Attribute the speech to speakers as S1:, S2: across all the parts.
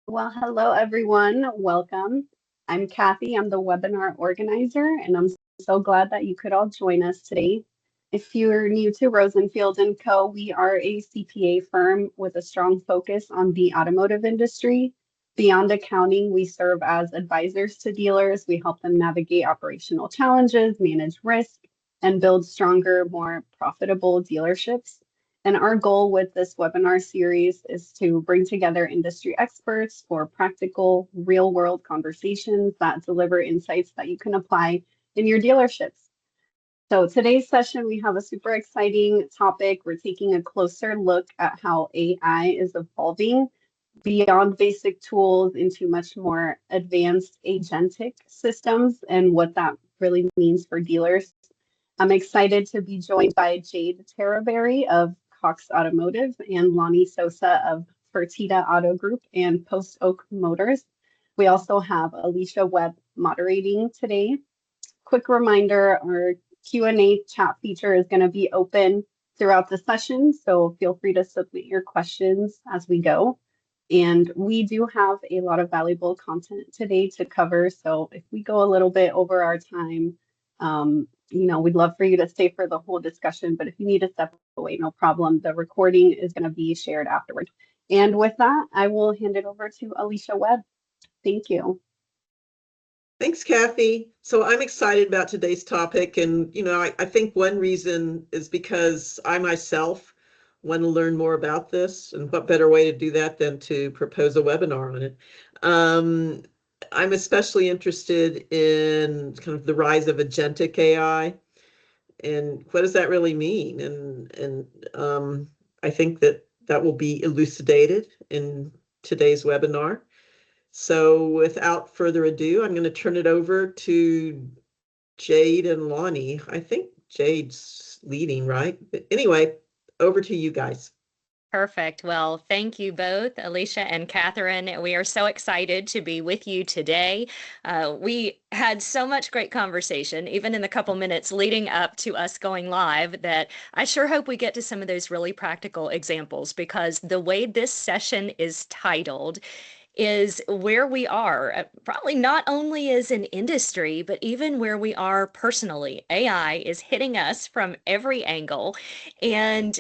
S1: Well, hello everyone. Welcome. I'm Kathy. I'm the webinar organizer, and I'm so glad that you could all join us today. If you're new to Rosenfield & Co., we are a CPA firm with a strong focus on the automotive industry. Beyond accounting, we serve as advisors to dealers. We help them navigate operational challenges, manage risk, and build stronger, more profitable dealerships. And our goal with this webinar series is to bring together industry experts for practical, real-world conversations that deliver insights that you can apply in your dealerships. So today's session, we have a super exciting topic. We're taking a closer look at how AI is evolving beyond basic tools into much more advanced agentic systems and what that really means for dealers. I'm excited to be joined by Jade Terreberry of Cox Automotive and Lonny Soza of Fertitta Auto Group and Post Oak Motors. We also have Alysha Webb moderating today. Quick reminder, our Q&A chat feature is going to be open throughout the session, so feel free to submit your questions as we go. And we do have a lot of valuable content today to cover, so if we go a little bit over our time, we'd love for you to stay for the whole discussion, but if you need to step away, no problem. The recording is going to be shared afterward. And with that, I will hand it over to Alysha Webb. Thank you.
S2: Thanks, Kathy. So I'm excited about today's topic. And, I think one reason is because I myself want to learn more about this, and what better way to do that than to propose a webinar on it. I'm especially interested in kind of the rise of agentic AI and what does that really mean? And I think that will be elucidated in today's webinar. So without further ado, I'm going to turn it over to Jade and Lonny. I think Jade's leading, right? But anyway, over to you guys.
S3: Perfect. Well, thank you both, Alysha and Catherine. We are so excited to be with you today. We had so much great conversation, even in the couple minutes leading up to us going live, that I sure hope we get to some of those really practical examples, because the way this session is titled is where we are, probably not only as an industry, but even where we are personally. AI is hitting us from every angle. And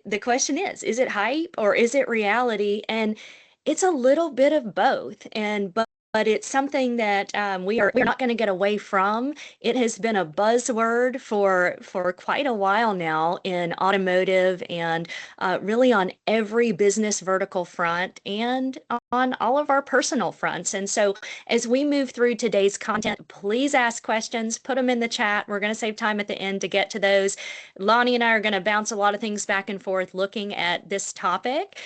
S3: the question is it hype or is it reality? And it's a little bit of both. But it's something that we're not going to get away from. It has been a buzzword for quite a while now in automotive, and really on every business vertical front and on all of our personal fronts. And so as we move through today's content, please ask questions, put them in the chat. We're going to save time at the end to get to those. Lonny and I are going to bounce a lot of things back and forth looking at this topic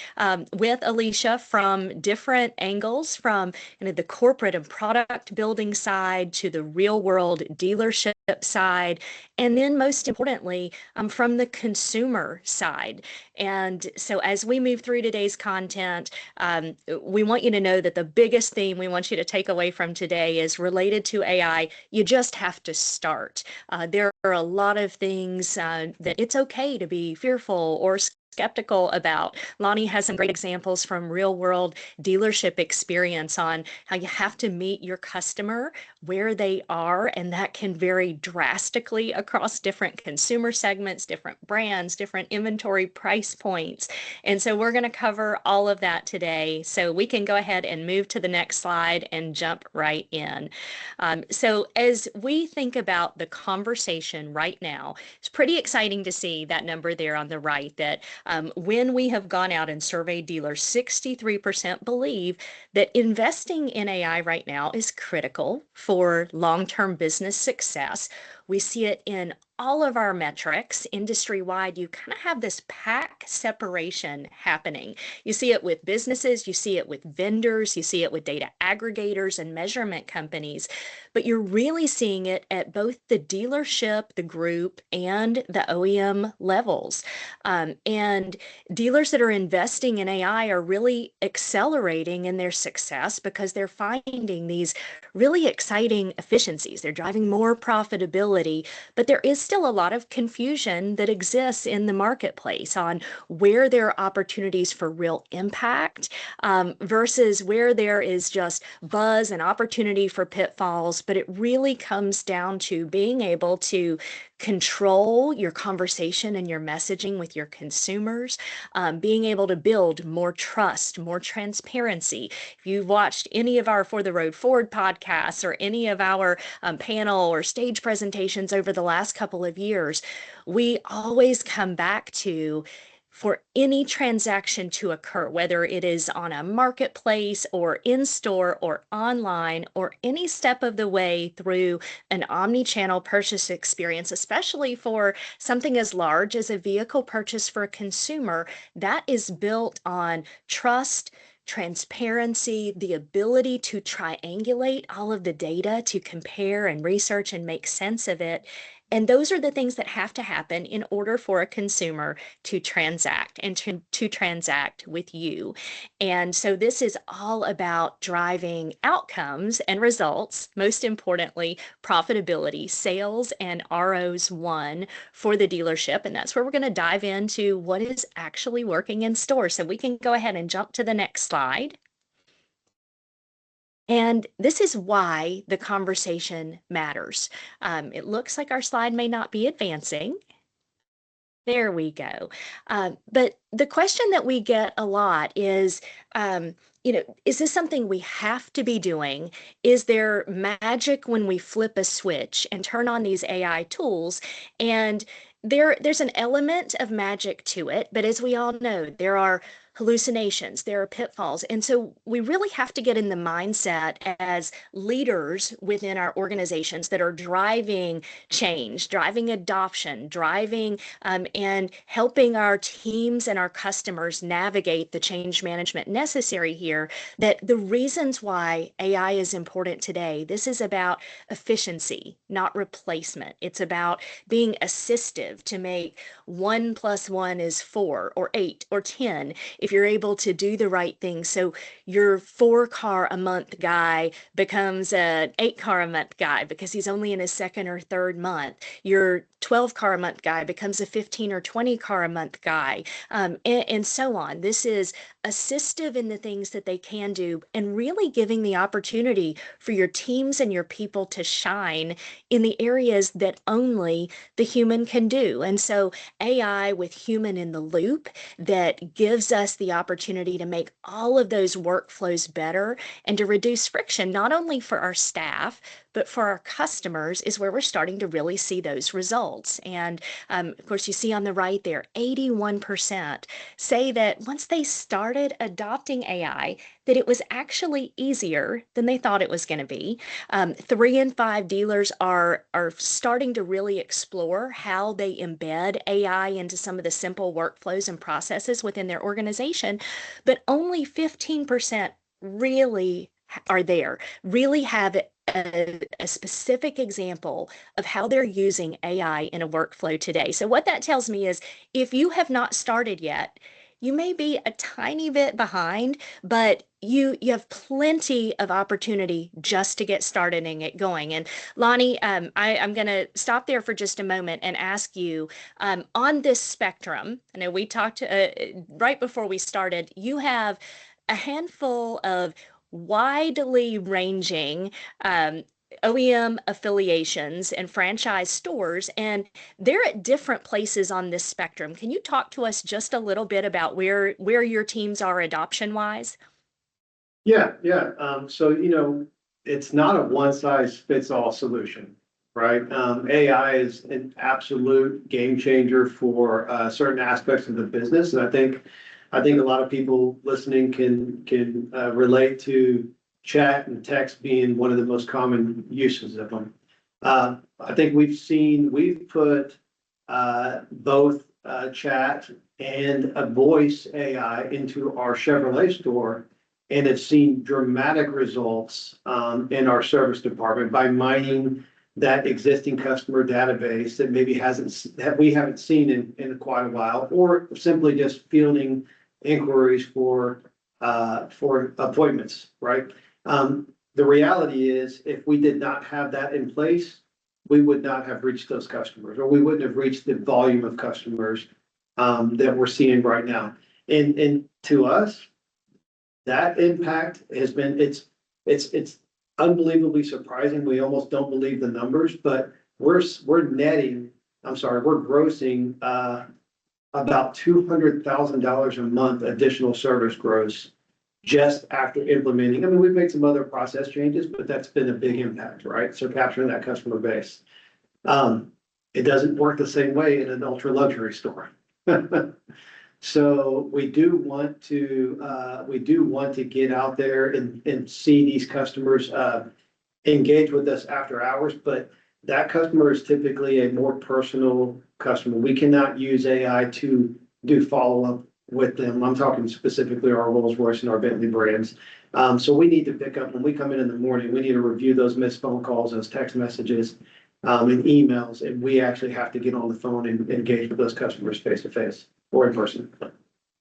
S3: with Alysha from different angles, from the corporate and product building side to the real world dealership side, and then most importantly, from the consumer side. And so as we move through today's content, we want you to know that the biggest theme we want you to take away from today is related to AI. You just have to start. There are a lot of things that it's okay to be fearful or skeptical about. Lonny has some great examples from real world dealership experience on how you have to meet your customer where they are, and that can vary drastically across different consumer segments, different brands, different inventory price points. And so we're going to cover all of that today. So we can go ahead and move to the next slide and jump right in. So as we think about the conversation right now, it's pretty exciting to see that number there on the right, that when we have gone out and surveyed dealers, 63% believe that investing in AI right now is critical for long-term business success. We see it in all of our metrics industry-wide. You kind of have this pack separation happening. You see it with businesses, you see it with vendors, you see it with data aggregators and measurement companies, but you're really seeing it at both the dealership, the group, and the OEM levels. And dealers that are investing in AI are really accelerating in their success because they're finding these really exciting efficiencies. They're driving more profitability, but there is still a lot of confusion that exists in the marketplace on where there are opportunities for real impact versus where there is just buzz and opportunity for pitfalls. But it really comes down to being able to control your conversation and your messaging with your consumers, being able to build more trust, more transparency. If you've watched any of our For the Road Forward podcasts or any of our panel or stage presentations over the last couple of years, we always come back to, for any transaction to occur, whether it is on a marketplace or in store or online or any step of the way through an omni-channel purchase experience, especially for something as large as a vehicle purchase for a consumer, that is built on trust, transparency, the ability to triangulate all of the data to compare and research and make sense of it. And those are the things that have to happen in order for a consumer to transact and to transact with you. And so this is all about driving outcomes and results, most importantly, profitability, sales and ROs won for the dealership. And that's where we're going to dive into what is actually working in store. So we can go ahead and jump to the next slide. And this is why the conversation matters. It looks like our slide may not be advancing. There we go. But the question that we get a lot is, is this something we have to be doing? Is there magic when we flip a switch and turn on these AI tools? And there's an element of magic to it, but as we all know, there are hallucinations, there are pitfalls. And so we really have to get in the mindset as leaders within our organizations that are driving change, driving adoption, driving and helping our teams and our customers navigate the change management necessary here, that the reasons why AI is important today, this is about efficiency, not replacement. It's about being assistive to make 1 + 1 is 4 or 8 or 10 if you're able to do the right thing. So your 4-car-a-month guy becomes an 8-car-a-month guy because he's only in his second or third month. Your 12-car-a-month guy becomes a 15 or 20-car-a-month guy, and so on. This is assistive in the things that they can do and really giving the opportunity for your teams and your people to shine in the areas that only the human can do. And so AI with human in the loop that gives us the opportunity to make all of those workflows better and to reduce friction, not only for our staff, but for our customers, is where we're starting to really see those results. And of course, you see on the right there, 81% say that once they started adopting AI, that it was actually easier than they thought it was going to be. 3 in 5 dealers are starting to really explore how they embed AI into some of the simple workflows and processes within their organization, but only 15% really are there, really have a specific example of how they're using AI in a workflow today. So what that tells me is if you have not started yet, you may be a tiny bit behind, but you have plenty of opportunity just to get started and get going. And Lonny, I'm going to stop there for just a moment and ask you, on this spectrum, I know we talked right before we started, you have a handful of widely ranging OEM affiliations and franchise stores, and they're at different places on this spectrum. Can you talk to us just a little bit about where your teams are adoption wise?
S4: Yeah. So, it's not a one-size-fits-all solution, right? AI is an absolute game changer for certain aspects of the business. And I think a lot of people listening can relate to chat and text being one of the most common uses of them. I think we've put both chat and a voice AI into our Chevrolet store, and have seen dramatic results in our service department by mining that existing customer database that maybe we haven't seen in quite a while, or simply just fielding inquiries for appointments, right? The reality is, if we did not have that in place, we would not have reached those customers, or we wouldn't have reached the volume of customers that we're seeing right now. And to us, that impact has been, it's unbelievably surprising. We almost don't believe the numbers, but we're grossing about $200,000 a month additional service gross just after implementing. I mean, we've made some other process changes, but that's been a big impact, right? So capturing that customer base. It doesn't work the same way in an ultra luxury store. So we do want to get out there and see these customers engage with us after hours, but that customer is typically a more personal customer. We cannot use AI to do follow-up with them. I'm talking specifically our Rolls-Royce and our Bentley brands. So we need to pick up when we come in the morning, we need to review those missed phone calls, those text messages, and emails, and we actually have to get on the phone and engage with those customers face to face or in person.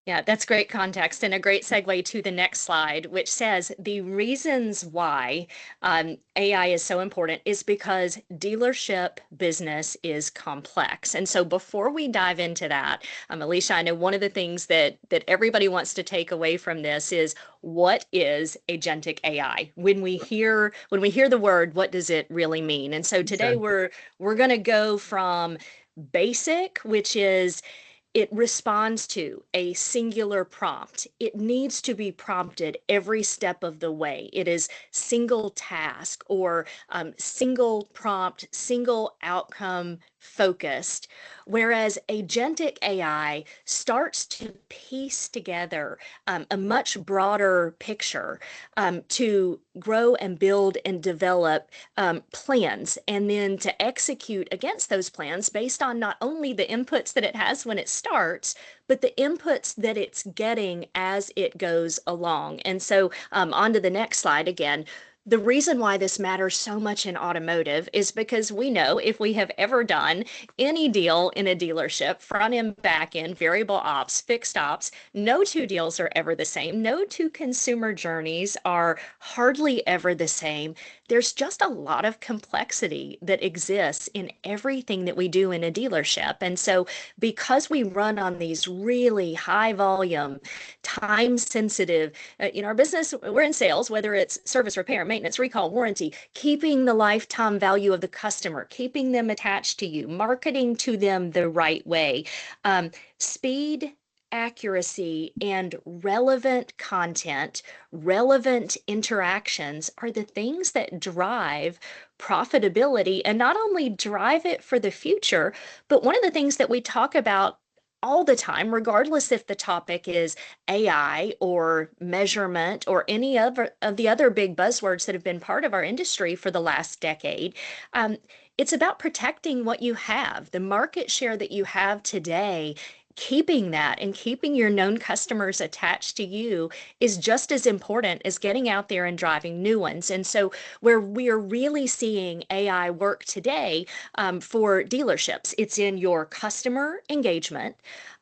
S3: Yeah, that's great context and a great segue to the next slide, which says the reasons why AI is so important is because dealership business is complex. And so before we dive into that, Alysha, I know one of the things that everybody wants to take away from this is, what is agentic AI? When we hear the word, what does it really mean? And so today we're going to go from basic, which is it responds to a singular prompt. It needs to be prompted every step of the way. It is single task or single prompt, single outcome focused. Whereas agentic AI starts to piece together a much broader picture to grow and build and develop plans, and then to execute against those plans based on not only the inputs that it has when it starts, but the inputs that it's getting as it goes along. And so on to the next slide again. The reason why this matters so much in automotive is because we know, if we have ever done any deal in a dealership, front end, back end, variable ops, fixed ops, no two deals are ever the same. No two consumer journeys are hardly ever the same. There's just a lot of complexity that exists in everything that we do in a dealership. And so because we run on these really high volume, time sensitive, in our business, we're in sales, whether it's service, repair, maintenance, recall, warranty, keeping the lifetime value of the customer, keeping them attached to you, marketing to them the right way, speed, accuracy, and relevant content, relevant interactions are the things that drive profitability, and not only drive it for the future, but one of the things that we talk about all the time, regardless if the topic is AI or measurement or any other of the other big buzzwords that have been part of our industry for the last decade, it's about protecting what you have, the market share that you have today. Keeping that and keeping your known customers attached to you is just as important as getting out there and driving new ones. And so where we are really seeing AI work today for dealerships, it's in your customer engagement.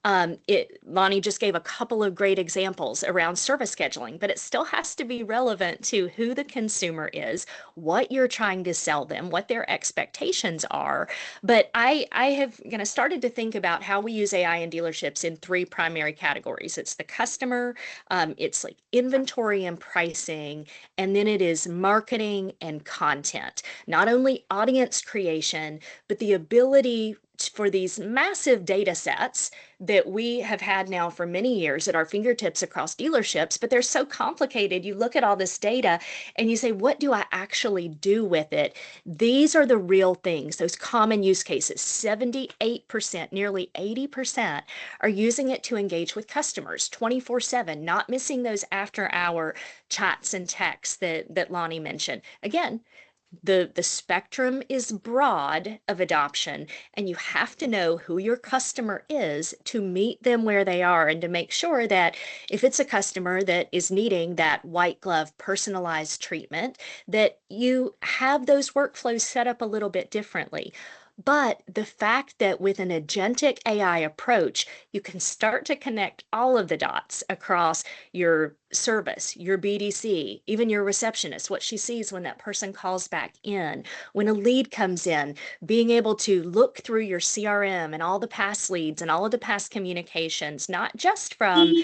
S3: Lonny just gave a couple of great examples around service scheduling, but it still has to be relevant to who the consumer is, what you're trying to sell them, what their expectations are. But I have started to think about how we use AI in dealerships in three primary categories. It's the customer, it's like inventory and pricing, and then it is marketing and content. Not only audience creation, but the ability for these massive data sets that we have had now for many years at our fingertips across dealerships, but they're so complicated. You look at all this data and you say, what do I actually do with it? These are the real things, those common use cases. 78%, nearly 80% are using it to engage with customers 24/7, not missing those after-hour chats and texts that Lonny mentioned. Again, the spectrum is broad of adoption, and you have to know who your customer is to meet them where they are, and to make sure that if it's a customer that is needing that white glove personalized treatment, that you have those workflows set up a little bit differently. But the fact that with an agentic AI approach, you can start to connect all of the dots across your service, your BDC, even your receptionist, what she sees when that person calls back in, when a lead comes in, being able to look through your CRM and all the past leads and all of the past communications, not just from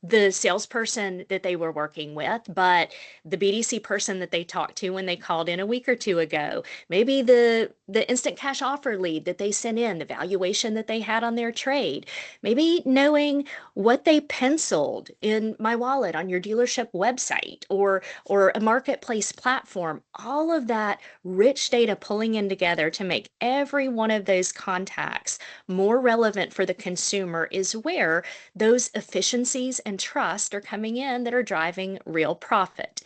S3: the salesperson that they were working with, but the BDC person that they talked to when they called in a week or two ago, maybe the instant cash offer lead that they sent in, the valuation that they had on their trade, maybe knowing what they penciled in my wallet on your dealership website or a marketplace platform, all of that rich data pulling in together to make every one of those contacts more relevant for the consumer is where those efficiencies and trust are coming in that are driving real profit.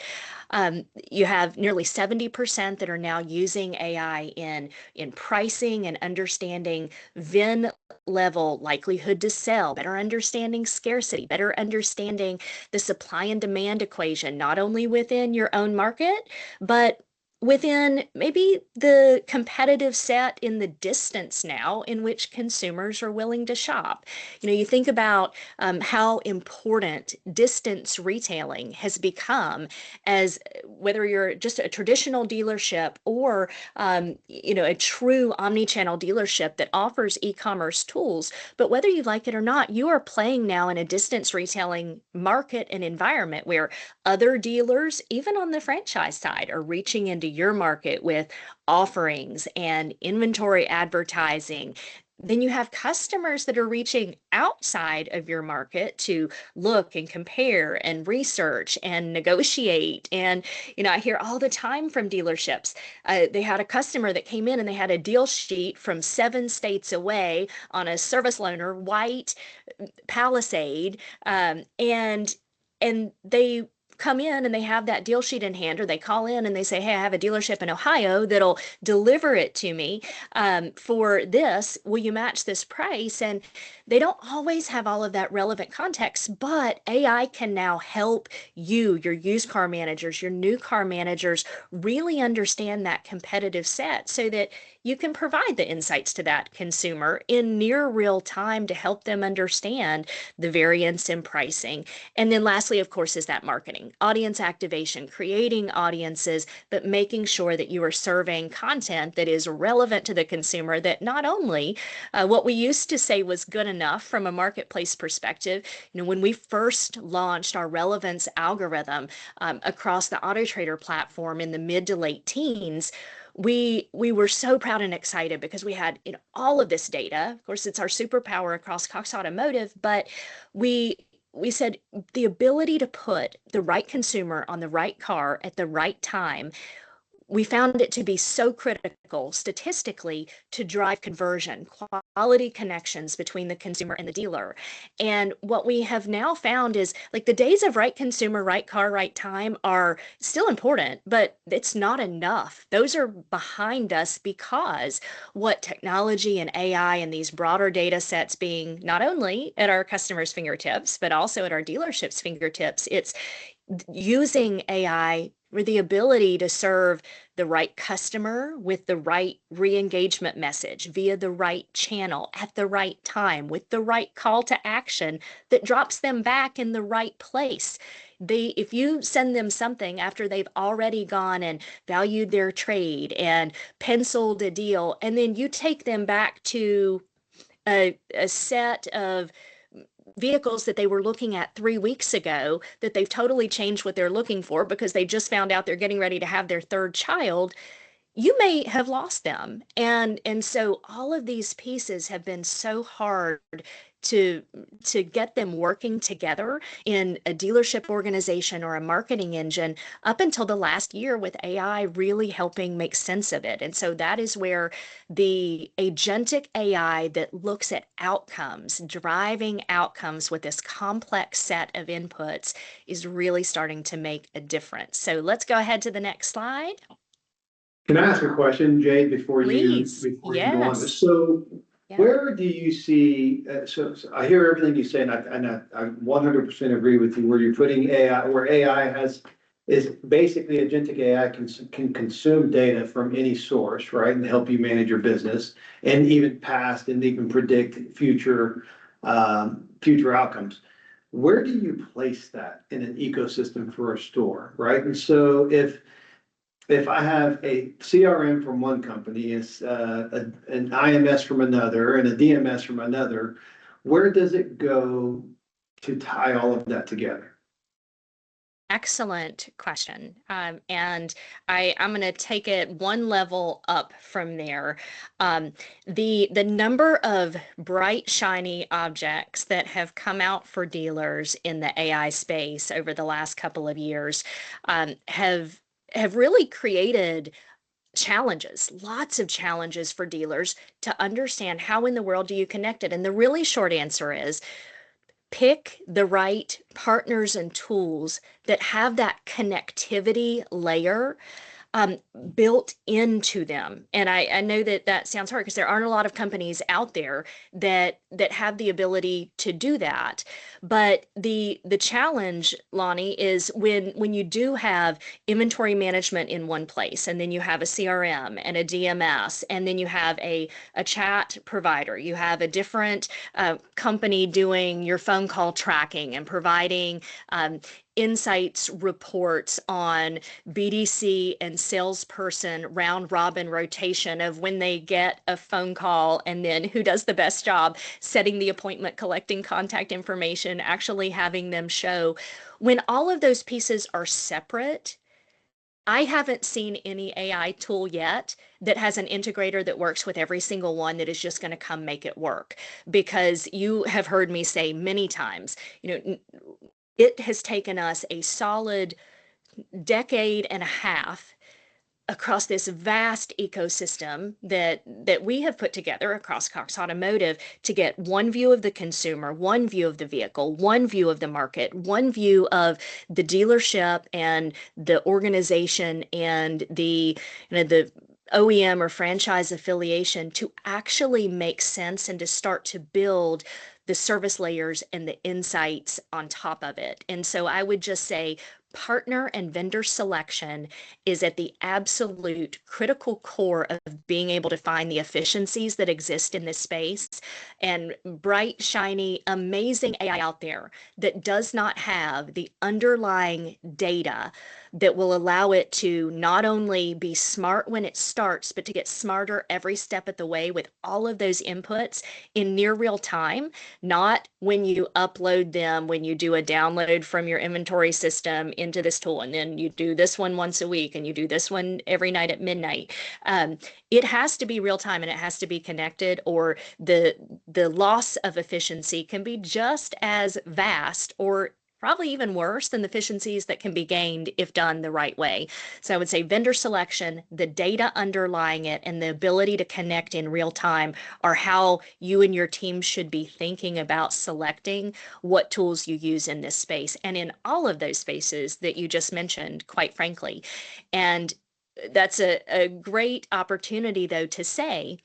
S3: You have nearly 70% that are now using AI in pricing and understanding VIN level likelihood to sell, better understanding scarcity, better understanding the supply and demand equation, not only within your own market, but within maybe the competitive set in the distance now in which consumers are willing to shop. You think about how important distance retailing has become, as whether you're just a traditional dealership or a true omni-channel dealership that offers e-commerce tools. But whether you like it or not, you are playing now in a distance retailing market and environment where other dealers, even on the franchise side, are reaching into your market with offerings and inventory advertising. Then you have customers that are reaching outside of your market to look and compare and research and negotiate. And, I hear all the time from dealerships. They had a customer that came in and they had a deal sheet from 7 states away on a service loaner, white Palisade, and they come in and they have that deal sheet in hand, or they call in and they say, hey, I have a dealership in Ohio that'll deliver it to me for this. Will you match this price? And they don't always have all of that relevant context, but AI can now help you, your used car managers, your new car managers, really understand that competitive set so that you can provide the insights to that consumer in near real time to help them understand the variance in pricing. And then lastly, of course, is that marketing, audience activation, creating audiences, but making sure that you are serving content that is relevant to the consumer, that not only what we used to say was good enough from a marketplace perspective. When we first launched our relevance algorithm across the Auto Trader platform in the mid to late teens, we were so proud and excited because we had all of this data. Of course, it's our superpower across Cox Automotive, but we said the ability to put the right consumer on the right car at the right time, we found it to be so critical statistically to drive conversion, quality connections between the consumer and the dealer. And what we have now found is like the days of right consumer, right car, right time are still important, but it's not enough. Those are behind us because what technology and AI and these broader data sets being not only at our customers' fingertips, but also at our dealerships' fingertips, it's using AI with the ability to serve the right customer with the right re-engagement message via the right channel at the right time with the right call to action that drops them back in the right place. If you send them something after they've already gone and valued their trade and penciled a deal, and then you take them back to a set of vehicles that they were looking at 3 weeks ago, that they've totally changed what they're looking for because they just found out they're getting ready to have their 3rd child, you may have lost them. And so all of these pieces have been so hard to get them working together in a dealership organization or a marketing engine up until the last year, with AI really helping make sense of it. And so that is where the agentic AI that looks at outcomes, driving outcomes with this complex set of inputs, is really starting to make a difference. So let's go ahead to the next slide.
S4: Can I ask a question, Jade, before
S3: Please.
S4: you go on?
S3: Yes.
S4: So
S3: Yeah.
S4: where do you see, so I hear everything you say, and I 100% agree with you, where you're putting AI, where AI is basically agentic AI can consume data from any source, right, and help you manage your business, and even past and even predict future future outcomes. Where do you place that in an ecosystem for a store, right? And so if I have a CRM from one company, is an IMS from another, and a DMS from another, where does it go to tie all of that together?
S3: Excellent question. And I'm going to take it one level up from there. The number of bright, shiny objects that have come out for dealers in the AI space over the last couple of years have really created challenges, lots of challenges for dealers to understand how in the world do you connect it. And the really short answer is pick the right partners and tools that have that connectivity layer built into them. And I know that that sounds hard because there aren't a lot of companies out there that have the ability to do that. But the challenge, Lonny, is when you do have inventory management in one place, and then you have a CRM and a DMS, and then you have a chat provider, you have a different company doing your phone call tracking and providing insights reports on BDC and salesperson round robin rotation of when they get a phone call and then who does the best job setting the appointment, collecting contact information, actually having them show. When all of those pieces are separate, I haven't seen any AI tool yet that has an integrator that works with every single one that is just going to come make it work. Because you have heard me say many times, it has taken us a solid decade and a half across this vast ecosystem that we have put together across Cox Automotive to get one view of the consumer, one view of the vehicle, one view of the market, one view of the dealership and the organization and the OEM or franchise affiliation to actually make sense and to start to build the service layers and the insights on top of it. And so I would just say partner and vendor selection is at the absolute critical core of being able to find the efficiencies that exist in this space. And bright, shiny, amazing AI out there that does not have the underlying data that will allow it to not only be smart when it starts, but to get smarter every step of the way with all of those inputs in near real time, not when you upload them, when you do a download from your inventory system into this tool, and then you do this one once a week and you do this one every night at midnight. It has to be real time and it has to be connected, or the loss of efficiency can be just as vast or probably even worse than the efficiencies that can be gained if done the right way. So I would say vendor selection, the data underlying it, and the ability to connect in real time are how you and your team should be thinking about selecting what tools you use in this space and in all of those spaces that you just mentioned, quite frankly. And that's a great opportunity, though, to say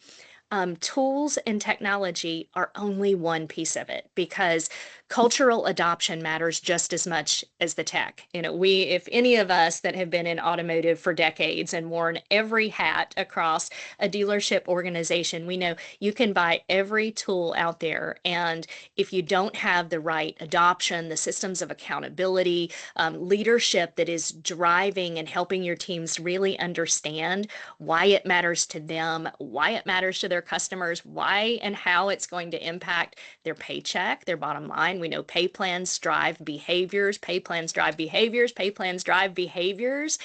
S3: tools and technology are only one piece of it, because cultural adoption matters just as much as the tech. If any of us that have been in automotive for decades and worn every hat across a dealership organization, we know you can buy every tool out there. And if you don't have the right adoption, the systems of accountability, leadership that is driving and helping your teams really understand why it matters to them, why it matters to their customers, why and how it's going to impact their paycheck, their bottom line. We know pay plans drive behaviors, pay plans drive behaviors, pay plans drive behaviors.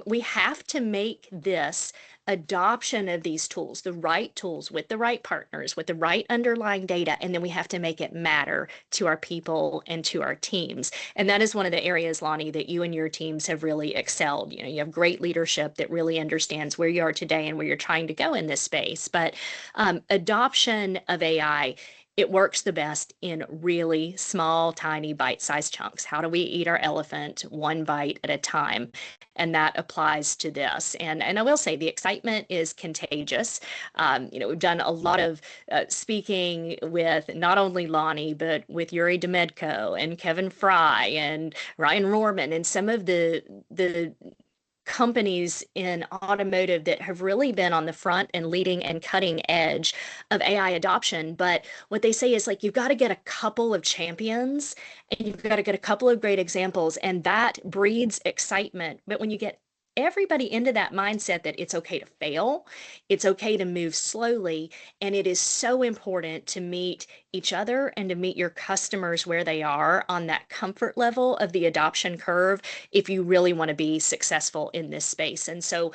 S3: We have to make this adoption of these tools, the right tools with the right partners, with the right underlying data, and then we have to make it matter to our people and to our teams. And that is one of the areas, Lonny, that you and your teams have really excelled. You have great leadership that really understands where you are today and where you're trying to go in this space. But adoption of AI it works the best in really small, tiny, bite-sized chunks. How do we eat our elephant one bite at a time? And that applies to this. And I will say the excitement is contagious. We've done a lot of speaking with not only Lonny, but with Yuri Demedko and Kevin Fry and Ryan Rorman and some of the companies in automotive that have really been on the front and leading and cutting edge of AI adoption. But what they say is like, you've got to get a couple of champions and you've got to get a couple of great examples, and that breeds excitement. But when you get everybody into that mindset that it's okay to fail, it's okay to move slowly, and it is so important to meet each other and to meet your customers where they are on that comfort level of the adoption curve if you really want to be successful in this space. And so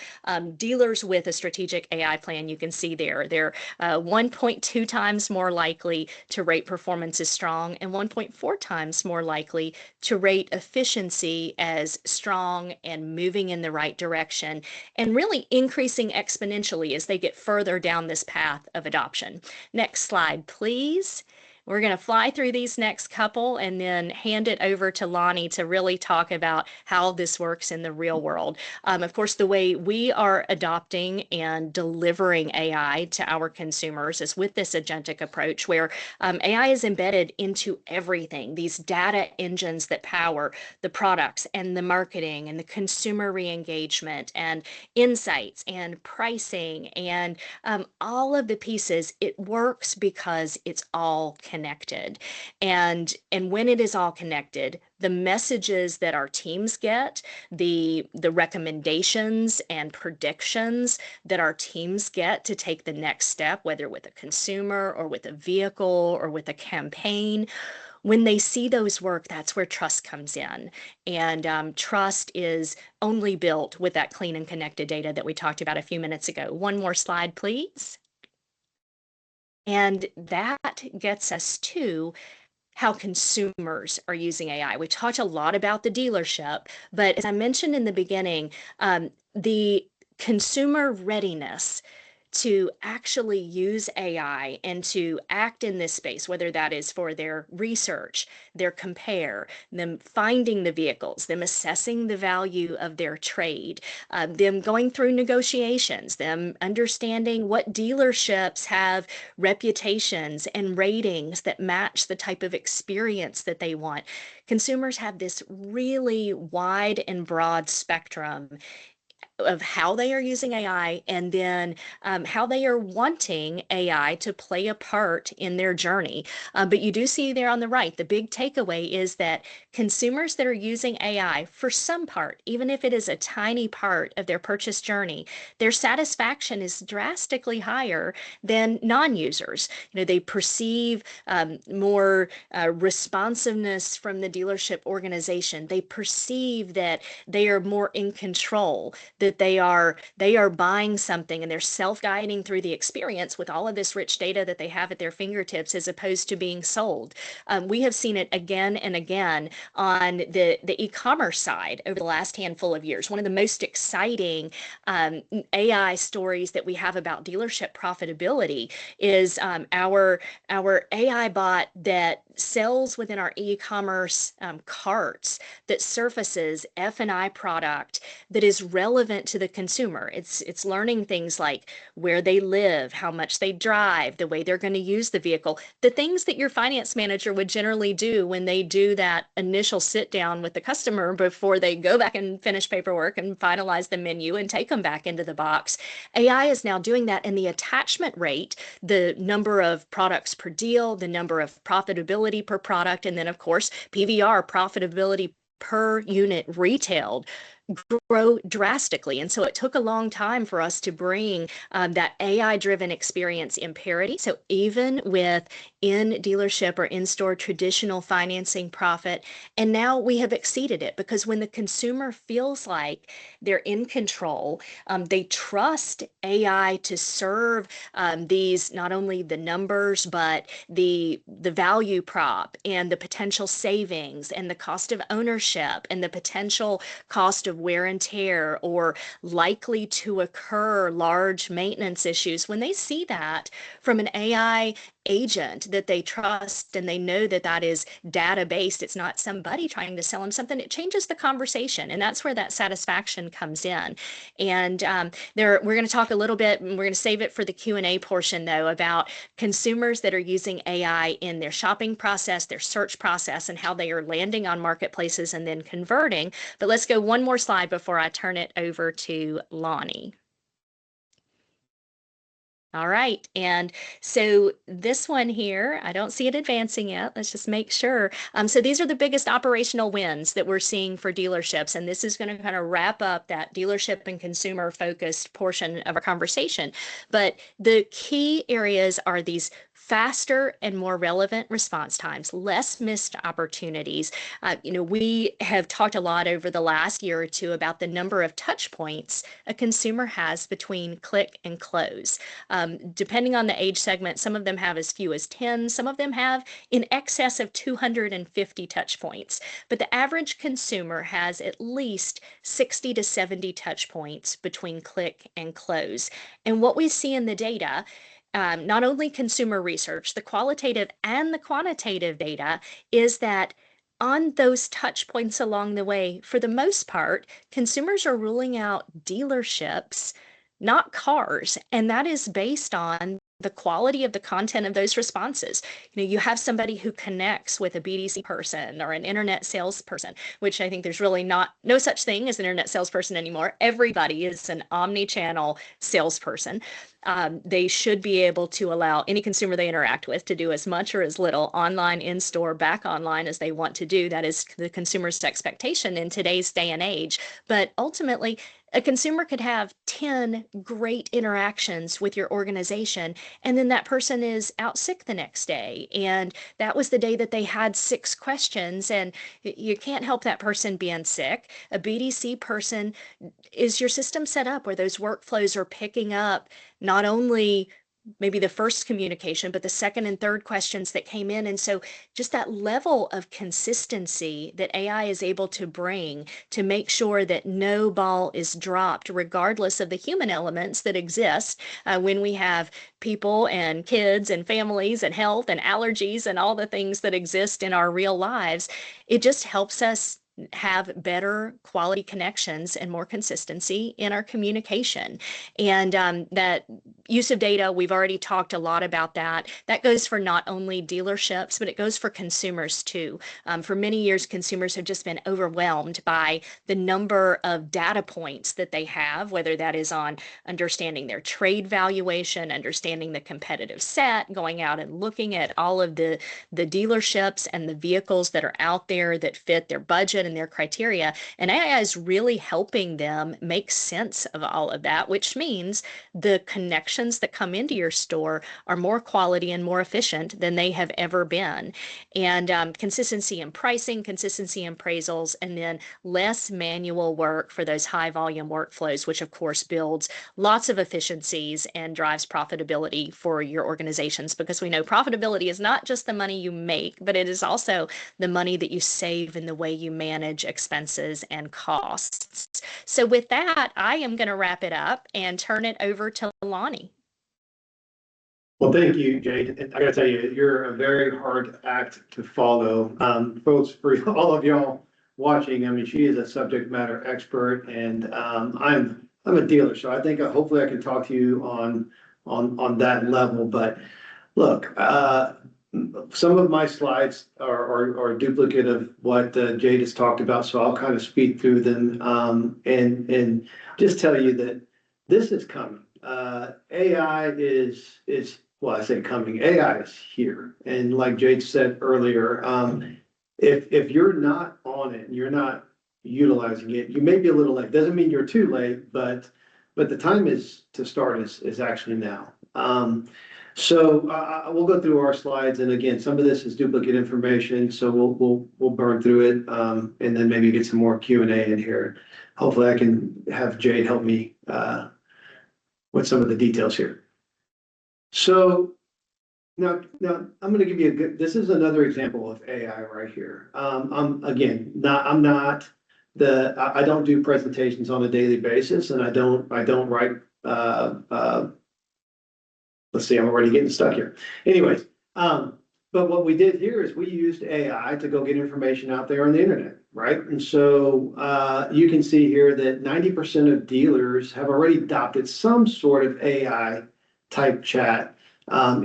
S3: dealers with a strategic AI plan, you can see they're 1.2 times more likely to rate performance as strong and 1.4 times more likely to rate efficiency as strong and moving in the right direction, and really increasing exponentially as they get further down this path of adoption. Next slide, please. We're going to fly through these next couple and then hand it over to Lonny to really talk about how this works in the real world. Of course, the way we are adopting and delivering AI to our consumers is with this agentic approach where AI is embedded into everything, these data engines that power the products and the marketing and the consumer re-engagement and insights and pricing and all of the pieces. It works because it's all connected. And when it is all connected, the messages that our teams get, the recommendations and predictions that our teams get to take the next step, whether with a consumer or with a vehicle or with a campaign, when they see those work, that's where trust comes in. And trust is only built with that clean and connected data that we talked about a few minutes ago. One more slide, please. And that gets us to how consumers are using AI. We talked a lot about the dealership, but as I mentioned in the beginning, the consumer readiness to actually use AI and to act in this space, whether that is for their research, their compare, them finding the vehicles, them assessing the value of their trade, them going through negotiations, them understanding what dealerships have reputations and ratings that match the type of experience that they want. Consumers have this really wide and broad spectrum of how they are using AI, and then how they are wanting AI to play a part in their journey. But you do see there on the right, the big takeaway is that consumers that are using AI for some part, even if it is a tiny part of their purchase journey, their satisfaction is drastically higher than non-users. They perceive more responsiveness from the dealership organization. They perceive that they are more in control, that they are buying something and they're self-guiding through the experience with all of this rich data that they have at their fingertips, as opposed to being sold. We have seen it again and again on the e-commerce side over the last handful of years. One of the most exciting AI stories that we have about dealership profitability is our AI bot that sells within our e-commerce carts, that surfaces F&I product that is relevant to the consumer. It's learning things like where they live, how much they drive, the way they're going to use the vehicle, the things that your finance manager would generally do when they do that initial sit down with the customer before they go back and finish paperwork and finalize the menu and take them back into the box. AI is now doing that, and the attachment rate, the number of products per deal, the number of profitability per product, and then of course PVR, profitability per unit retailed, grow drastically. And so it took a long time for us to bring that AI-driven experience in parity. So even with in dealership or in-store traditional financing profit, and now we have exceeded it, because when the consumer feels like they're in control, they trust AI to serve these, not only the numbers, but the value prop and the potential savings and the cost of ownership and the potential cost of wear and tear or likely to occur large maintenance issues. When they see that from an AI agent that they trust and they know that that is data based. It's not somebody trying to sell them something. It changes the conversation, and that's where that satisfaction comes in. And we're going to talk a little bit, and we're going to save it for the Q&A portion though, about consumers that are using AI in their shopping process, their search process, and how they are landing on marketplaces and then converting. But let's go one more slide before I turn it over to Lonny. All right, and so this one here, I don't see it advancing yet. Let's just make sure. So these are the biggest operational wins that we're seeing for dealerships, and this is going to kind of wrap up that dealership and consumer focused portion of our conversation. But the key areas are these faster and more relevant response times, less missed opportunities. We have talked a lot over the last year or two about the number of touch points a consumer has between click and close. Depending on the age segment, some of them have as few as 10, some of them have in excess of 250 touch points. But the average consumer has at least 60 to 70 touch points between click and close. And what we see in the data, not only consumer research, the qualitative and the quantitative data, is that on those touch points along the way, for the most part, consumers are ruling out dealerships, not cars. And that is based on the quality of the content of those responses. You have somebody who connects with a BDC person or an internet salesperson, which I think there's really no such thing as an internet salesperson anymore. Everybody is an omni-channel salesperson. They should be able to allow any consumer they interact with to do as much or as little online, in-store, back online as they want to do. That is the consumer's expectation in today's day and age. But ultimately, a consumer could have 10 great interactions with your organization, and then that person is out sick the next day. And that was the day that they had 6 questions, and you can't help that person being sick. A BDC person, is your system set up where those workflows are picking up not only maybe the first communication, but the second and third questions that came in? And so just that level of consistency that AI is able to bring to make sure that no ball is dropped, regardless of the human elements that exist when we have people and kids and families and health and allergies and all the things that exist in our real lives, it just helps us have better quality connections and more consistency in our communication. And that use of data, we've already talked a lot about that. That goes for not only dealerships, but it goes for consumers too. For many years, consumers have just been overwhelmed by the number of data points that they have, whether that is on understanding their trade valuation, understanding the competitive set, going out and looking at all of the dealerships and the vehicles that are out there that fit their budget and their criteria. And AI is really helping them make sense of all of that, which means the connections that come into your store are more quality and more efficient than they have ever been. And consistency in pricing, consistency in appraisals, and then less manual work for those high volume workflows, which of course builds lots of efficiencies and drives profitability for your organizations, because we know profitability is not just the money you make, but it is also the money that you save in the way you manage expenses and costs. So with that, I am going to wrap it up and turn it over to Lonny.
S4: Well, thank you, Jade. I gotta tell you, you're a very hard act to follow. Folks, for all of y'all watching, I mean, she is a subject matter expert, and I'm a dealer, so I think hopefully I can talk to you on that level. But look, some of my slides are duplicate of what Jade has talked about, so I'll kind of speed through them and just tell you that this is coming. AI is well, I say coming. AI is here, and like Jade said earlier, if you're not on it and you're not utilizing it, you may be a little late. Doesn't mean you're too late, but the time is to start is actually now. So we'll go through our slides, and again, some of this is duplicate information, so we'll burn through it, and then maybe get some more Q&A in here. Hopefully, I can have Jade help me with some of the details here. So now I'm going to give you this is another example of AI right here. I don't do presentations on a daily basis, and I don't write. Let's see, I'm already getting stuck here. Anyways, But what we did here is we used AI to go get information out there on the internet, right? And so you can see here that 90% of dealers have already adopted some sort of AI type chat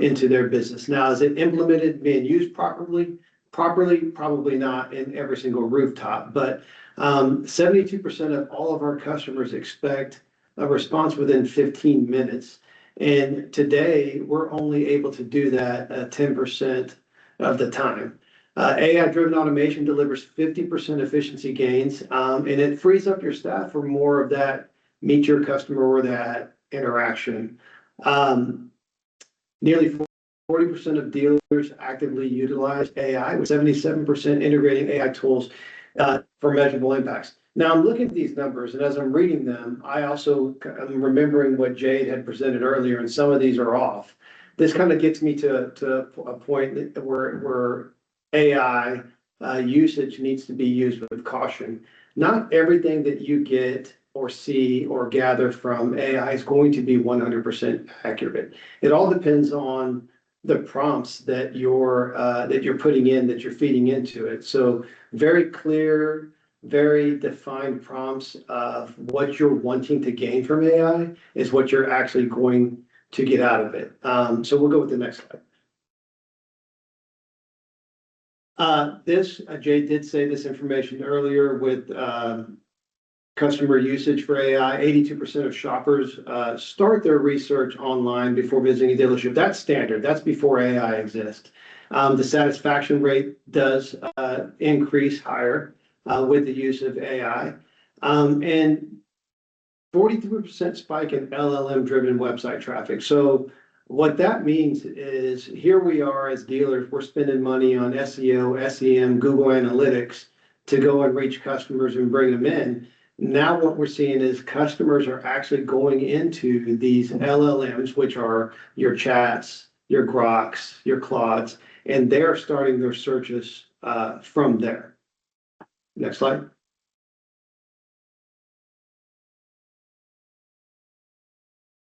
S4: into their business. Now, is it implemented, being used properly? Probably not in every single rooftop, but 72% of all of our customers expect a response within 15 minutes. And today, we're only able to do that 10% of the time. AI-driven automation delivers 50% efficiency gains, and it frees up your staff for more of that meet your customer or that interaction. Nearly 40% of dealers actively utilize AI, with 77% integrating AI tools for measurable impacts. Now I'm looking at these numbers, and as I'm reading them, I also am remembering what Jade had presented earlier, and some of these are off. This kind of gets me to a point where AI usage needs to be used with caution. Not everything that you get or see or gather from AI is going to be 100% accurate. It all depends on the prompts that you're putting in, that you're feeding into it. So very clear, very defined prompts of what you're wanting to gain from AI is what you're actually going to get out of it. So we'll go with the next slide. Jay did say this information earlier with customer usage for AI. 82% of shoppers start their research online before visiting a dealership. That's standard. That's before AI exists. The satisfaction rate does increase higher with the use of AI. And 43% spike in LLM-driven website traffic. So what that means is here we are as dealers, we're spending money on SEO, SEM, Google Analytics to go and reach customers and bring them in. Now what we're seeing is customers are actually going into these LLMs, which are your chats, your Groks, your Claudes, and they're starting their searches from there. Next slide.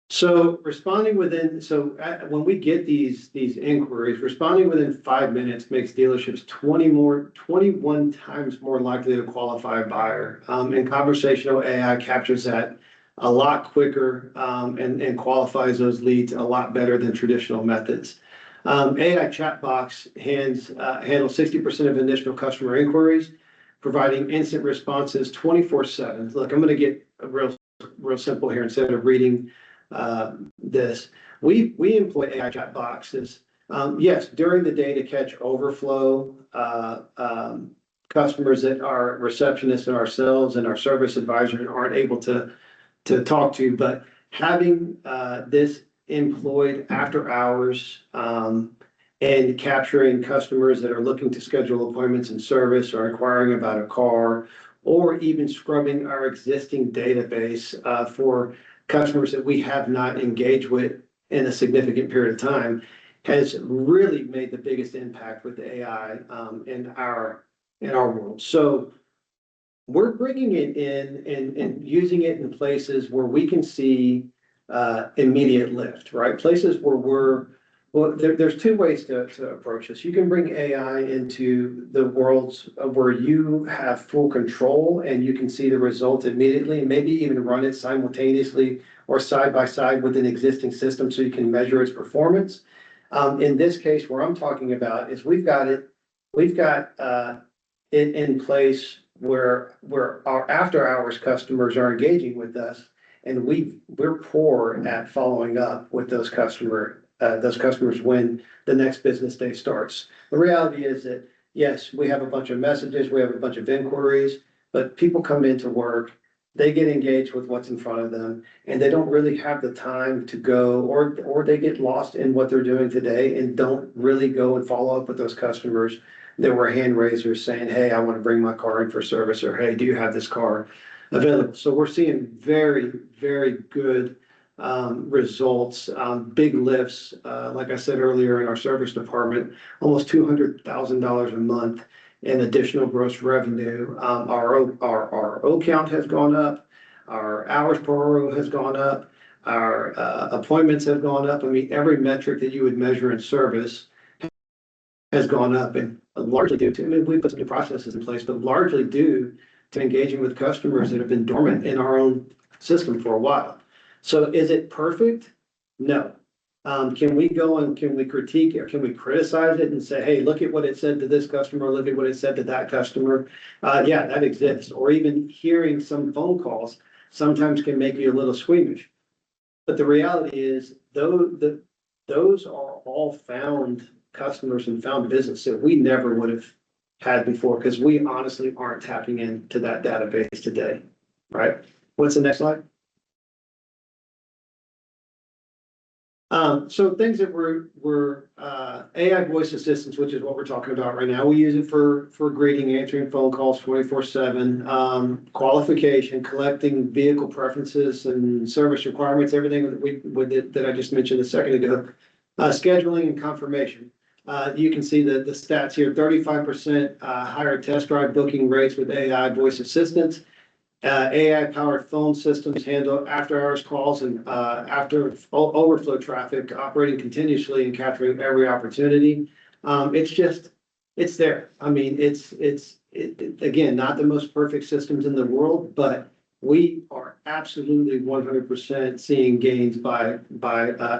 S4: So when we get these inquiries, responding within 5 minutes makes dealerships 21 times more likely to qualify a buyer. And conversational AI captures that a lot quicker and qualifies those leads a lot better than traditional methods. AI chatbots handle 60% of initial customer inquiries, providing instant responses 24/7. Look, I'm going to get real simple here instead of reading this. We employ AI chat boxes, yes, during the day to catch overflow customers that our receptionists and ourselves and our service advisor aren't able to talk to, but having this employed after hours and capturing customers that are looking to schedule appointments in service or inquiring about a car, or even scrubbing our existing database for customers that we have not engaged with in a significant period of time, has really made the biggest impact with AI in our world. So we're bringing it in and using it in places where we can see immediate lift, right? Places where there's two ways to approach this. You can bring AI into the worlds where you have full control and you can see the result immediately, and maybe even run it simultaneously or side by side with an existing system so you can measure its performance. In this case, where I'm talking about is we've got it in place where our after hours customers are engaging with us, and we're poor at following up with those customers when the next business day starts. The reality is that, yes, we have a bunch of messages, we have a bunch of inquiries, but people come into work, they get engaged with what's in front of them, and they don't really have the time to go, or they get lost in what they're doing today and don't really go and follow up with those customers that were hand raisers saying, hey, I want to bring my car in for service, or hey, do you have this car available? So we're seeing very, very good results, big lifts, like I said earlier, in our service department, almost $200,000 a month in additional gross revenue. Our O count has gone up, our hours per RO has gone up, our appointments have gone up. I mean, every metric that you would measure in service has gone up, and largely due to, I mean, we put some new processes in place, but largely due to engaging with customers that have been dormant in our own system for a while. So is it perfect? No. Can we go and can we critique or can we criticize it and say, hey, look at what it said to this customer, look at what it said to that customer? Yeah, that exists. Or even hearing some phone calls sometimes can make you a little squeamish. But the reality is, those are all found customers and found business that we never would have had before, because we honestly aren't tapping into that database today, right? What's the next slide? So things that we're AI voice assistants, which is what we're talking about right now. We use it for greeting, answering phone calls 24/7, qualification, collecting vehicle preferences and service requirements, everything that I just mentioned a second ago, scheduling and confirmation. You can see the stats here: 35% higher test drive booking rates with AI voice assistants. AI-powered phone systems handle after-hours calls and after overflow traffic, operating continuously and capturing every opportunity. It's there. I mean, it's again, not the most perfect systems in the world, but we are absolutely 100% seeing gains by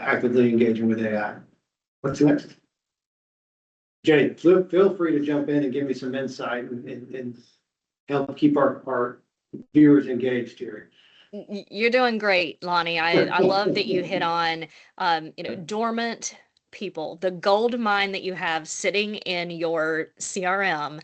S4: actively engaging with AI. What's next? Jade, feel free to jump in and give me some insight and help keep our viewers engaged here.
S3: You're doing great, Lonny. I love that you hit on, dormant people, the gold mine that you have sitting in your CRM.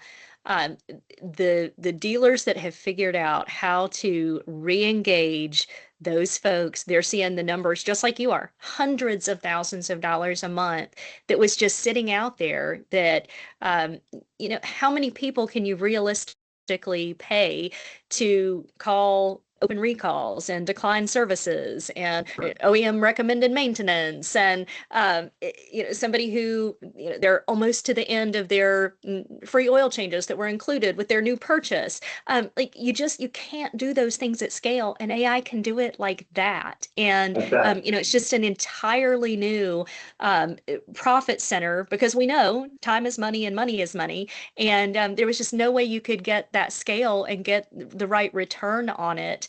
S3: The dealers that have figured out how to re-engage those folks, they're seeing the numbers just like you are, hundreds of thousands of dollars a month that was just sitting out there that, how many people can you realistically pay to call open recalls and decline services and OEM recommended maintenance and somebody who they're almost to the end of their free oil changes that were included with their new purchase. You can't do those things at scale, and AI can do it like that. And it's just an entirely new profit center, because we know time is money and money is money, and there was just no way you could get that scale and get the right return on it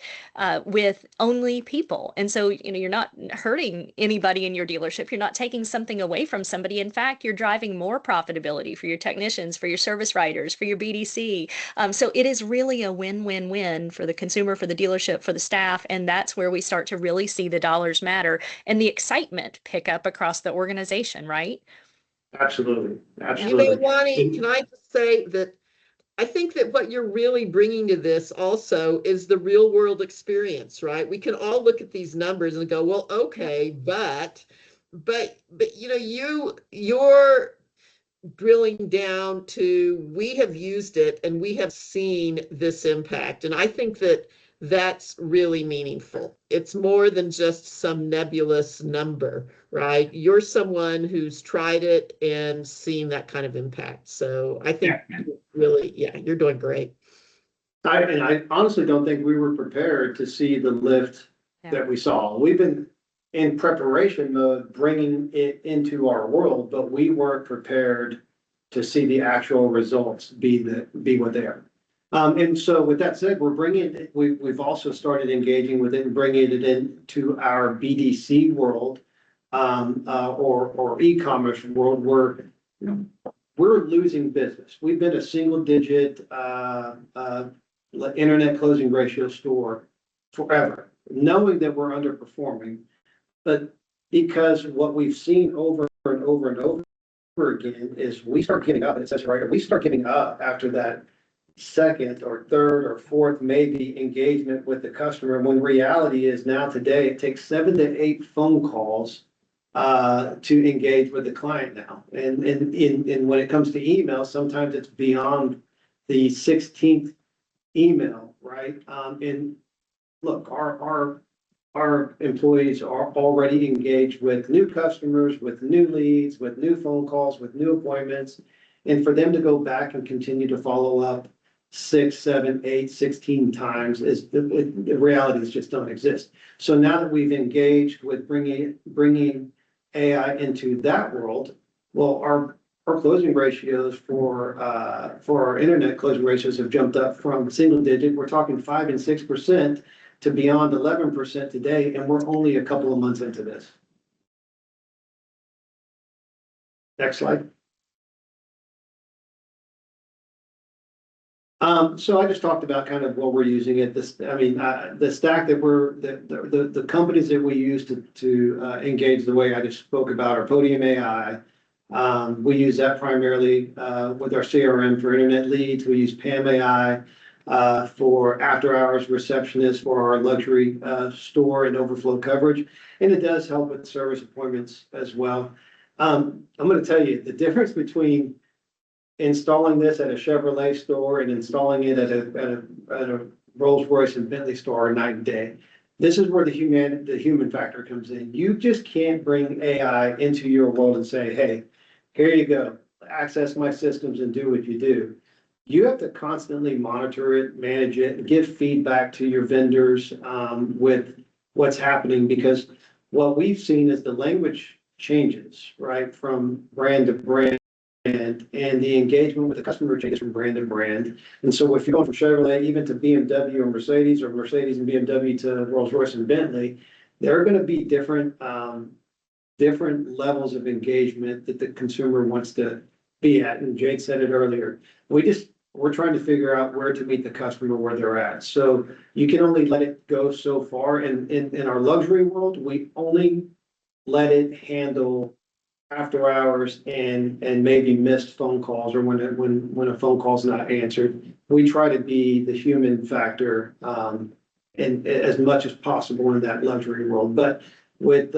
S3: with only people. And so, you're not hurting anybody in your dealership. You're not taking something away from somebody. In fact, you're driving more profitability for your technicians, for your service writers, for your BDC. So it is really a win-win-win for the consumer, for the dealership, for the staff. And that's where we start to really see the dollars matter and the excitement pick up across the organization, right?
S4: Absolutely. Absolutely.
S2: Lonny, can I just say that I think that what you're really bringing to this also is the real world experience, right? We can all look at these numbers and go, well, okay, but you're drilling down to, we have used it and we have seen this impact. And I think that that's really meaningful. It's more than just some nebulous number, right? You're someone who's tried it and seen that kind of impact. So I think really, you're doing great.
S4: I honestly don't think we were prepared to see the lift that we saw. We've been in preparation mode, bringing it into our world, but we weren't prepared to see the actual results be what they are. And so with that said, we've also started engaging with it and bringing it into our BDC world, or e-commerce world, where we're losing business. We've been a single digit internet closing ratio store forever, knowing that we're underperforming, but because what we've seen over and over and over again is we start giving up. It says right, we start giving up after that second or third or fourth maybe engagement with the customer, when reality is now today it takes 7 to 8 phone calls to engage with the client now. And when it comes to email, sometimes it's beyond the 16th email, right? And look, our employees are already engaged with new customers, with new leads, with new phone calls, with new appointments. And for them to go back and continue to follow up 6, 7, 8, 16 times the realities just don't exist. So now that we've engaged with bringing AI into that world, well, our our closing ratios for our internet closing ratios have jumped up from single digit. We're talking 5 and 6% to beyond 11% today, and we're only a couple of months into this. Next slide. So I just talked about kind of what we're using it. The stack that the companies that we use to engage the way I just spoke about are Podium AI. We use that primarily with our CRM for internet leads. We use PAM AI for after hours receptionists for our luxury store and overflow coverage. And it does help with service appointments as well. I'm going to tell you the difference between installing this at a Chevrolet store and installing it at a Rolls-Royce and Bentley store are night and day. This is where the human factor comes in. You just can't bring AI into your world and say, hey, here you go, access my systems and do what you do. You have to constantly monitor it, manage it, and give feedback to your vendors with what's happening, because what we've seen is the language changes, right, from brand to brand, and the engagement with the customer changes from brand to brand. And so if you're going from Chevrolet even to BMW or Mercedes and BMW to Rolls-Royce and Bentley, there are going to be different levels of engagement that the consumer wants to be at. And Jade said it earlier. We're trying to figure out where to meet the customer where they're at. So you can only let it go so far. And in our luxury world, we only let it handle after hours and maybe missed phone calls, or when a phone call's not answered. We try to be the human factor and as much as possible in that luxury world. But with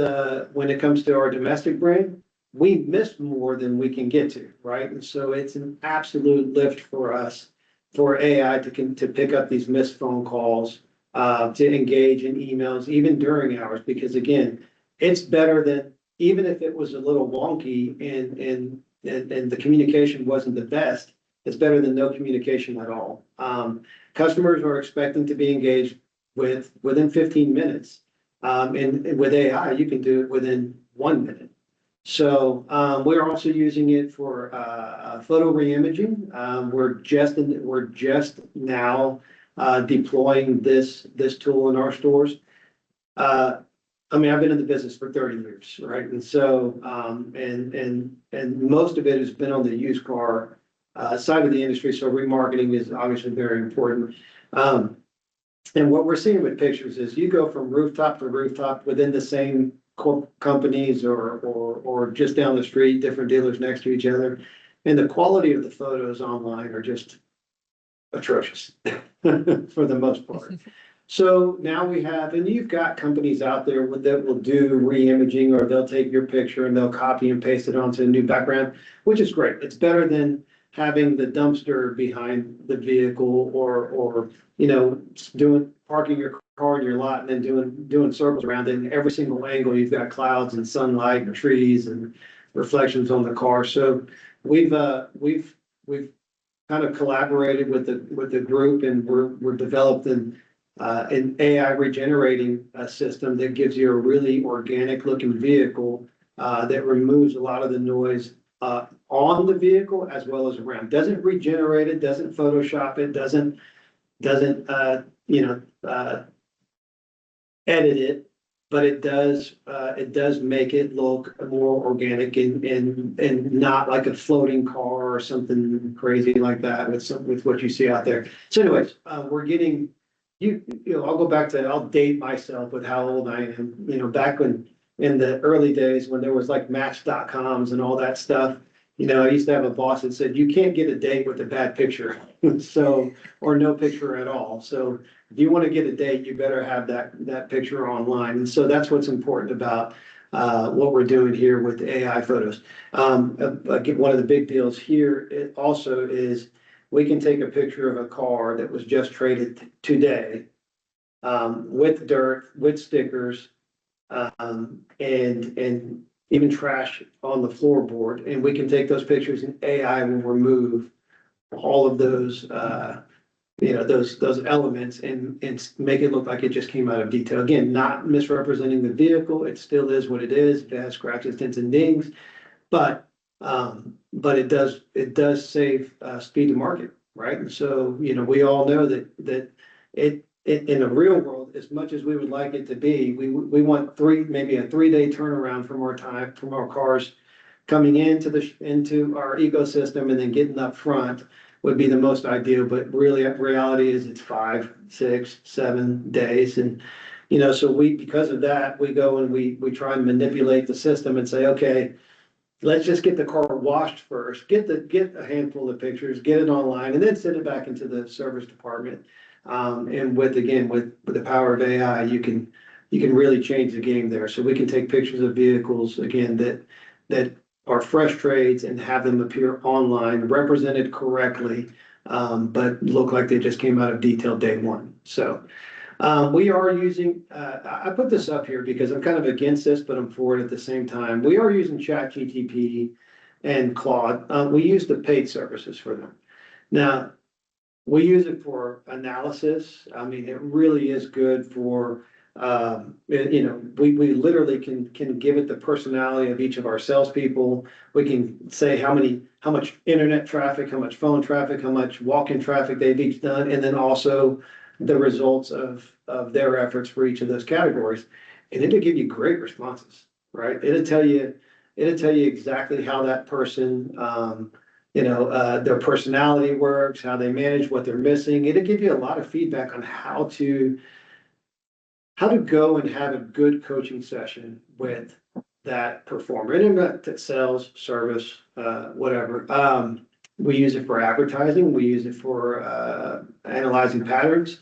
S4: when it comes to our domestic brand, we miss more than we can get to, right? And so it's an absolute lift for us, for AI to pick up these missed phone calls, to engage in emails, even during hours, because again, it's better than, even if it was a little wonky and the communication wasn't the best, it's better than no communication at all. Customers are expecting to be engaged within 15 minutes. And with AI, you can do it within 1 minute. So we're also using it for photo reimaging. We're just now deploying this tool in our stores. I've been in the business for 30 years, right? And so and most of it has been on the used car side of the industry. So remarketing is obviously very important. And what we're seeing with pictures is you go from rooftop to rooftop within the same companies or just down the street, different dealers next to each other. And the quality of the photos online are just atrocious for the most part. So now we have, and you've got companies out there that will do re-imaging, or they'll take your picture and they'll copy and paste it onto a new background, which is great. It's better than having the dumpster behind the vehicle, or parking your car in your lot and then doing circles around it. And every single angle, you've got clouds and sunlight and trees and reflections on the car. So we've kind of collaborated with the group, and we're developed an AI regenerating system that gives you a really organic looking vehicle that removes a lot of the noise on the vehicle as well as around. Doesn't regenerate it, doesn't Photoshop it, doesn't edit it, but it does make it look more organic and not like a floating car or something crazy like that with what you see out there. So anyways, we're getting I'll date myself with how old I am. Back in the early days when there was like Match.coms and all that stuff, I used to have a boss that said, you can't get a date with a bad picture. Or no picture at all. So if you want to get a date, you better have that picture online. And so that's what's important about what we're doing here with the AI photos. Again, one of the big deals here also is we can take a picture of a car that was just traded today with dirt, with stickers, and even trash on the floorboard. And we can take those pictures, and AI will remove all of those those elements and make it look like it just came out of detail. Again, not misrepresenting the vehicle. It still is what it is. It has scratches, dents, and dings. But But it does save speed to market, right? And so, we all know that it in the real world, as much as we would like it to be, we want maybe a 3-day turnaround from our cars coming into our ecosystem and then getting up front would be the most ideal, but really reality is it's 5, 6, 7 days. And, so because of that, we go and we try and manipulate the system and say, okay, let's just get the car washed first, get a handful of pictures, get it online, and then send it back into the service department. And with the power of AI, you can really change the game there. So we can take pictures of vehicles again that are fresh trades and have them appear online, represented correctly, but look like they just came out of detail day one. So we are using, I put this up here because I'm kind of against this, but I'm for it at the same time. We are using ChatGPT and Claude. We use the paid services for them. Now, we use it for analysis. I mean, it really is good for, we literally can give it the personality of each of our salespeople. We can say how much internet traffic, how much phone traffic, how much walk-in traffic they've each done, and then also the results of their efforts for each of those categories. And it'll give you great responses, right? It'll tell you exactly how that person, their personality works, how they manage what they're missing. It'll give you a lot of feedback on how to go and have a good coaching session with that performer. Internet sales, service, whatever. We use it for advertising. We use it for analyzing patterns.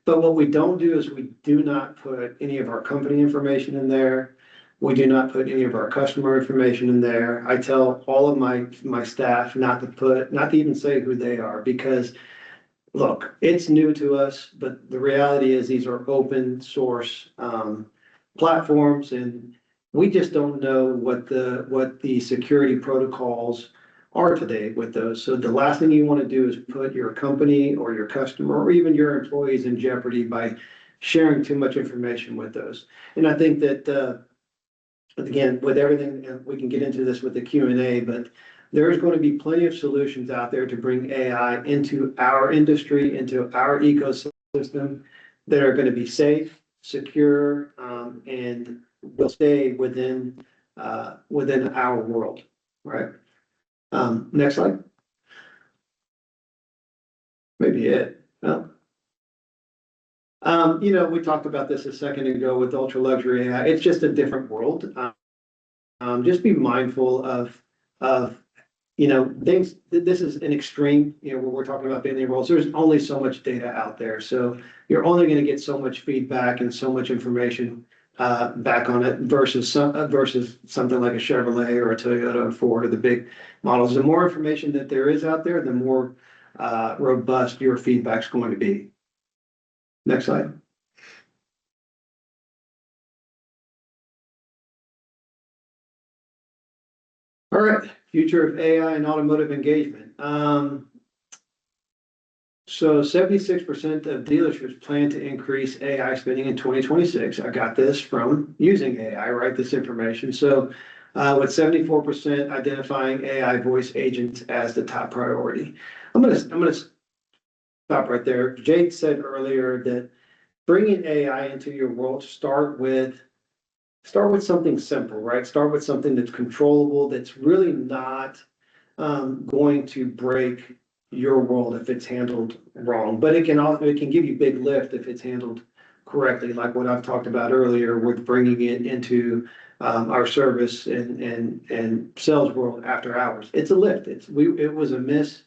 S4: But what we don't do is we do not put any of our company information in there. We do not put any of our customer information in there. I tell all of my staff not to even say who they are, because look, it's new to us, but the reality is these are open source platforms, and we just don't know what the security protocols are today with those. So the last thing you want to do is put your company or your customer or even your employees in jeopardy by sharing too much information with those. And I think that again, with everything, we can get into this with the Q&A, but there's going to be plenty of solutions out there to bring AI into our industry, into our ecosystem, that are going to be safe, secure, and will stay within our world, right? Next slide. Maybe it. No. We talked about this a second ago with ultra luxury AI. It's just a different world. Just be mindful of things. This is an extreme, where we're talking about Bentley rolls. There's only so much data out there. So you're only going to get so much feedback and so much information back on it versus something like a Chevrolet or a Toyota or Ford or the big models. The more information that there is out there, the more robust your feedback's going to be. Next slide. All right, future of AI and automotive engagement. So 76% of dealerships plan to increase AI spending in 2026. I got this from using AI, right? This information. So with 74% identifying AI voice agents as the top priority. I'm gonna stop right there. Jade said earlier that bringing AI into your world, start with something simple, right? Start with something that's controllable, that's really not going to break your world if it's handled wrong. But it can give you big lift if it's handled correctly, like what I've talked about earlier with bringing it into our service and sales world after hours. It's a lift. It was a miss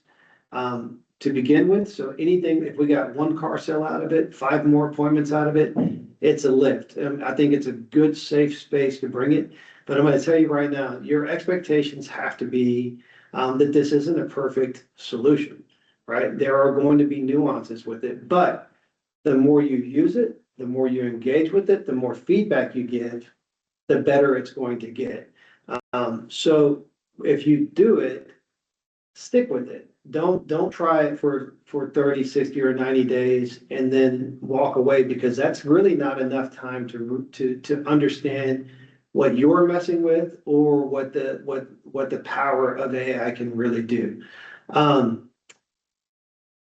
S4: to begin with. So anything, if we got one car sale out of it, 5 more appointments out of it, it's a lift. I think it's a good, safe space to bring it. But I'm going to tell you right now, your expectations have to be that this isn't a perfect solution, right? There are going to be nuances with it, but the more you use it, the more you engage with it, the more feedback you give, the better it's going to get. So if you do it, stick with it. Don't try it for 30, 60, or 90 days and then walk away, because that's really not enough time to understand what you're messing with or what the power of AI can really do.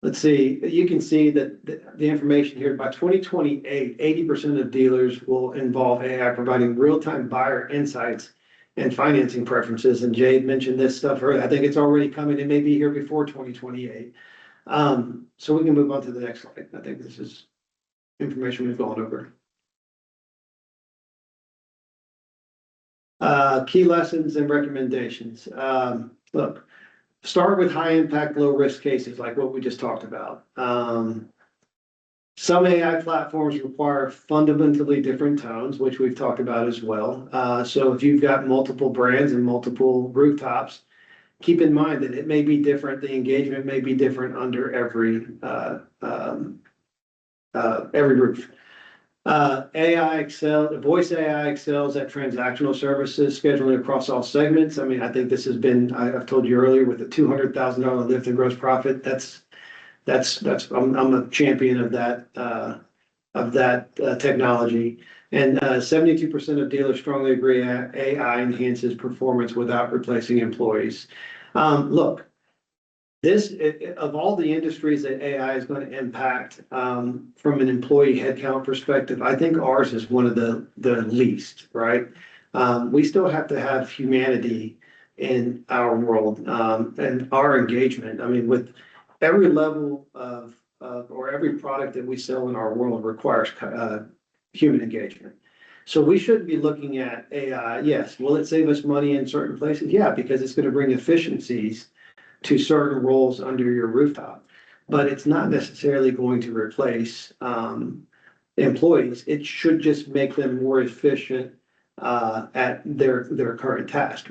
S4: Let's see, you can see that the information here by 2028, 80% of dealers will involve AI providing real-time buyer insights and financing preferences. And Jade mentioned this stuff earlier. I think it's already coming. It may be here before 2028. So we can move on to the next slide. I think this is information we've gone over. Key lessons and recommendations. Look, start with high impact, low risk cases like what we just talked about. Some AI platforms require fundamentally different tones, which we've talked about as well. So if you've got multiple brands and multiple rooftops, keep in mind that it may be different. The engagement may be different under every roof. Voice AI excels at transactional services, scheduling across all segments. I mean, I think this has been, I've told you earlier, with a $200,000 lift in gross profit, I'm a champion of that technology. And 72% of dealers strongly agree AI enhances performance without replacing employees. Look, of all the industries that AI is going to impact from an employee headcount perspective, I think ours is one of the least, right? We still have to have humanity in our world and our engagement. I mean, with every level of or every product that we sell in our world requires human engagement. So we shouldn't be looking at AI. Yes, will it save us money in certain places? Yeah, because it's going to bring efficiencies to certain roles under your rooftop, but it's not necessarily going to replace employees. It should just make them more efficient at their current task.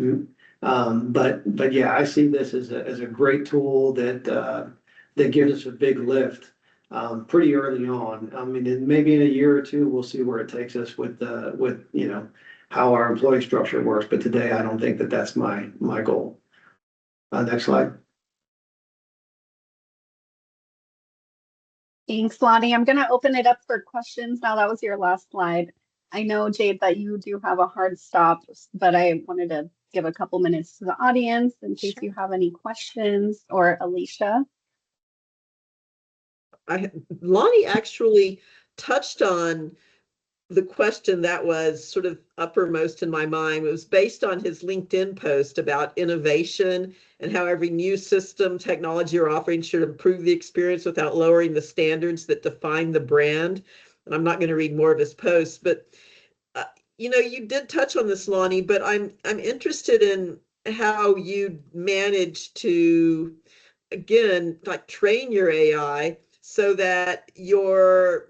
S4: But yeah, I see this as a great tool that gives us a big lift pretty early on. I mean, maybe in a year or two, we'll see where it takes us with how our employee structure works. But today, I don't think that that's my goal. Next slide.
S1: Thanks, Lonnie. I'm going to open it up for questions now. That was your last slide. I know, Jade, that you do have a hard stop, but I wanted to give a couple minutes to the audience in case you have any questions, or Alysha.
S2: Lonnie actually touched on the question that was sort of uppermost in my mind. It was based on his LinkedIn post about innovation and how every new system, technology, or offering should improve the experience without lowering the standards that define the brand. And I'm not going to read more of his post, but you did touch on this, Lonnie, but I'm interested in how you managed to, again, like train your AI so that your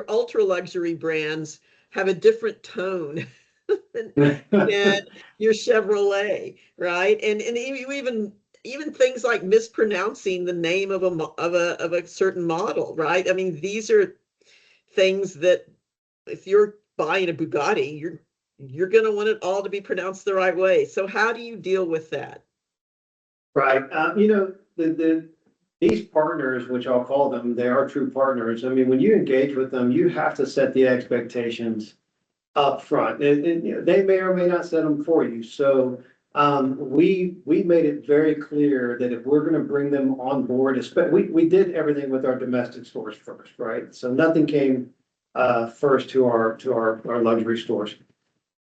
S2: ultra luxury brands have a different tone than your Chevrolet, right? And even things like mispronouncing the name of a certain model, right? I mean, these are things that if you're buying a Bugatti, you're going to want it all to be pronounced the right way. So how do you deal with that?
S4: Right. These partners, which I'll call them, they are true partners. I mean, when you engage with them, you have to set the expectations up front. And they may or may not set them for you. So we made it very clear that if we're going to bring them on board, we did everything with our domestic stores first, right? So nothing came first to our luxury stores.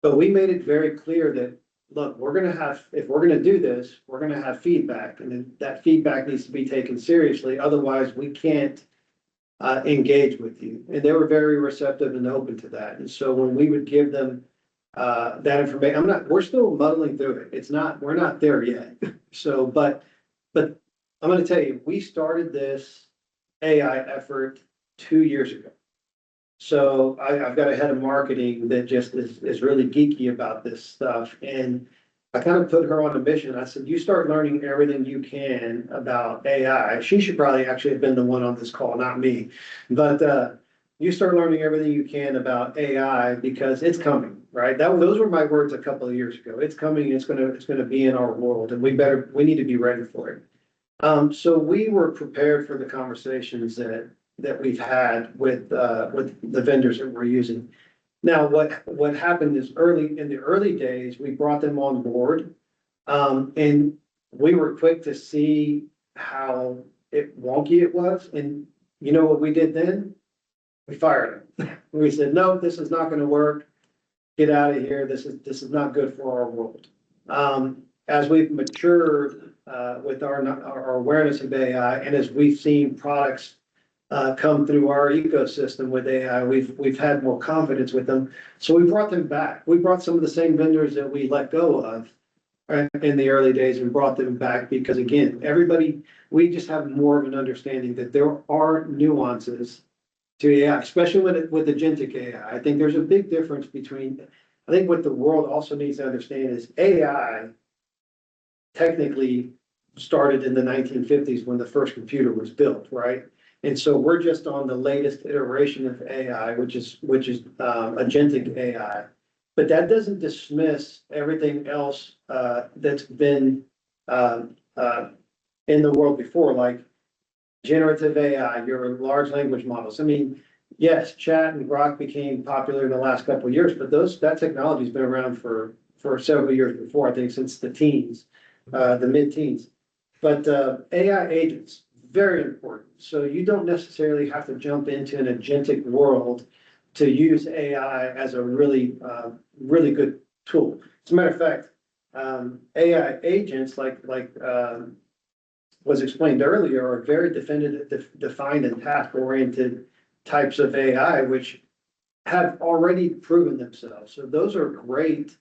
S4: But we made it very clear that, look, if we're going to do this, we're going to have feedback, and that feedback needs to be taken seriously. Otherwise, we can't engage with you. And they were very receptive and open to that. And so when we would give them that information, we're still muddling through it. We're not there yet. So, but I'm going to tell you, we started this AI effort 2 years ago. So I've got a head of marketing that just is really geeky about this stuff. And I kind of put her on a mission. I said, you start learning everything you can about AI. She should probably actually have been the one on this call, not me. But you start learning everything you can about AI because it's coming, right? Those were my words a couple of years ago. It's coming. It's going to be in our world, and we need to be ready for it. So we were prepared for the conversations that we've had with the vendors that we're using. Now, what happened is in the early days, we brought them on board. And we were quick to see how wonky it was. And you know what we did then? We fired them. We said, no, this is not going to work. Get out of here. This is not good for our world. As we've matured with our awareness of AI, and as we've seen products come through our ecosystem with AI, we've had more confidence with them. So we brought them back. We brought some of the same vendors that we let go of in the early days and brought them back because, again, we just have more of an understanding that there are nuances to AI, especially with agentic AI. I think there's a big difference I think what the world also needs to understand is AI technically started in the 1950s when the first computer was built, right? And so we're just on the latest iteration of AI, which is agentic AI. But that doesn't dismiss everything else that's been in the world before, like generative AI, your large language models. I mean, yes, chat and Grok became popular in the last couple of years, but that technology's been around for several years before, I think since the teens, the mid-teens. But AI agents, very important. So you don't necessarily have to jump into an agentic world to use AI as a really good tool. As a matter of fact, AI agents, like was explained earlier, are very defined and task-oriented types of AI, which have already proven themselves. So those are great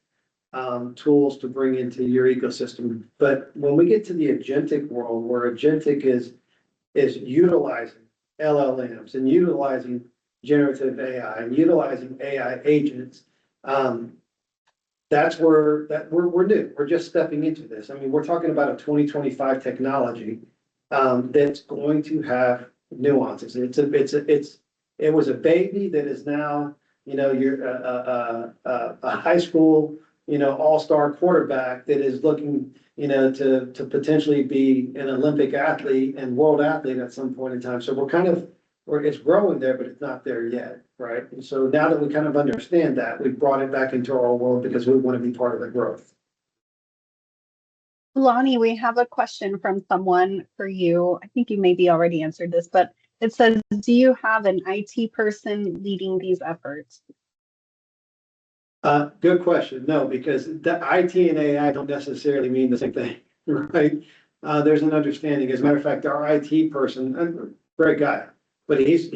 S4: tools to bring into your ecosystem. But when we get to the agentic world, where agentic is utilizing LLMs and utilizing generative AI and utilizing AI agents, that's where we're new. We're just stepping into this. I mean, we're talking about a 2025 technology that's going to have nuances. It was a baby that is now, you're a high school, all-star quarterback that is looking, to potentially be an Olympic athlete and world athlete at some point in time. So it's growing there, but it's not there yet, right? And so now that we kind of understand that, we've brought it back into our world because we want to be part of the growth.
S1: Lonny, we have a question from someone for you. I think you maybe already answered this, but it says, do you have an IT person leading these efforts?
S4: Good question. No, because the IT and AI don't necessarily mean the same thing, right? There's an understanding. As a matter of fact, our IT person, great guy, but he's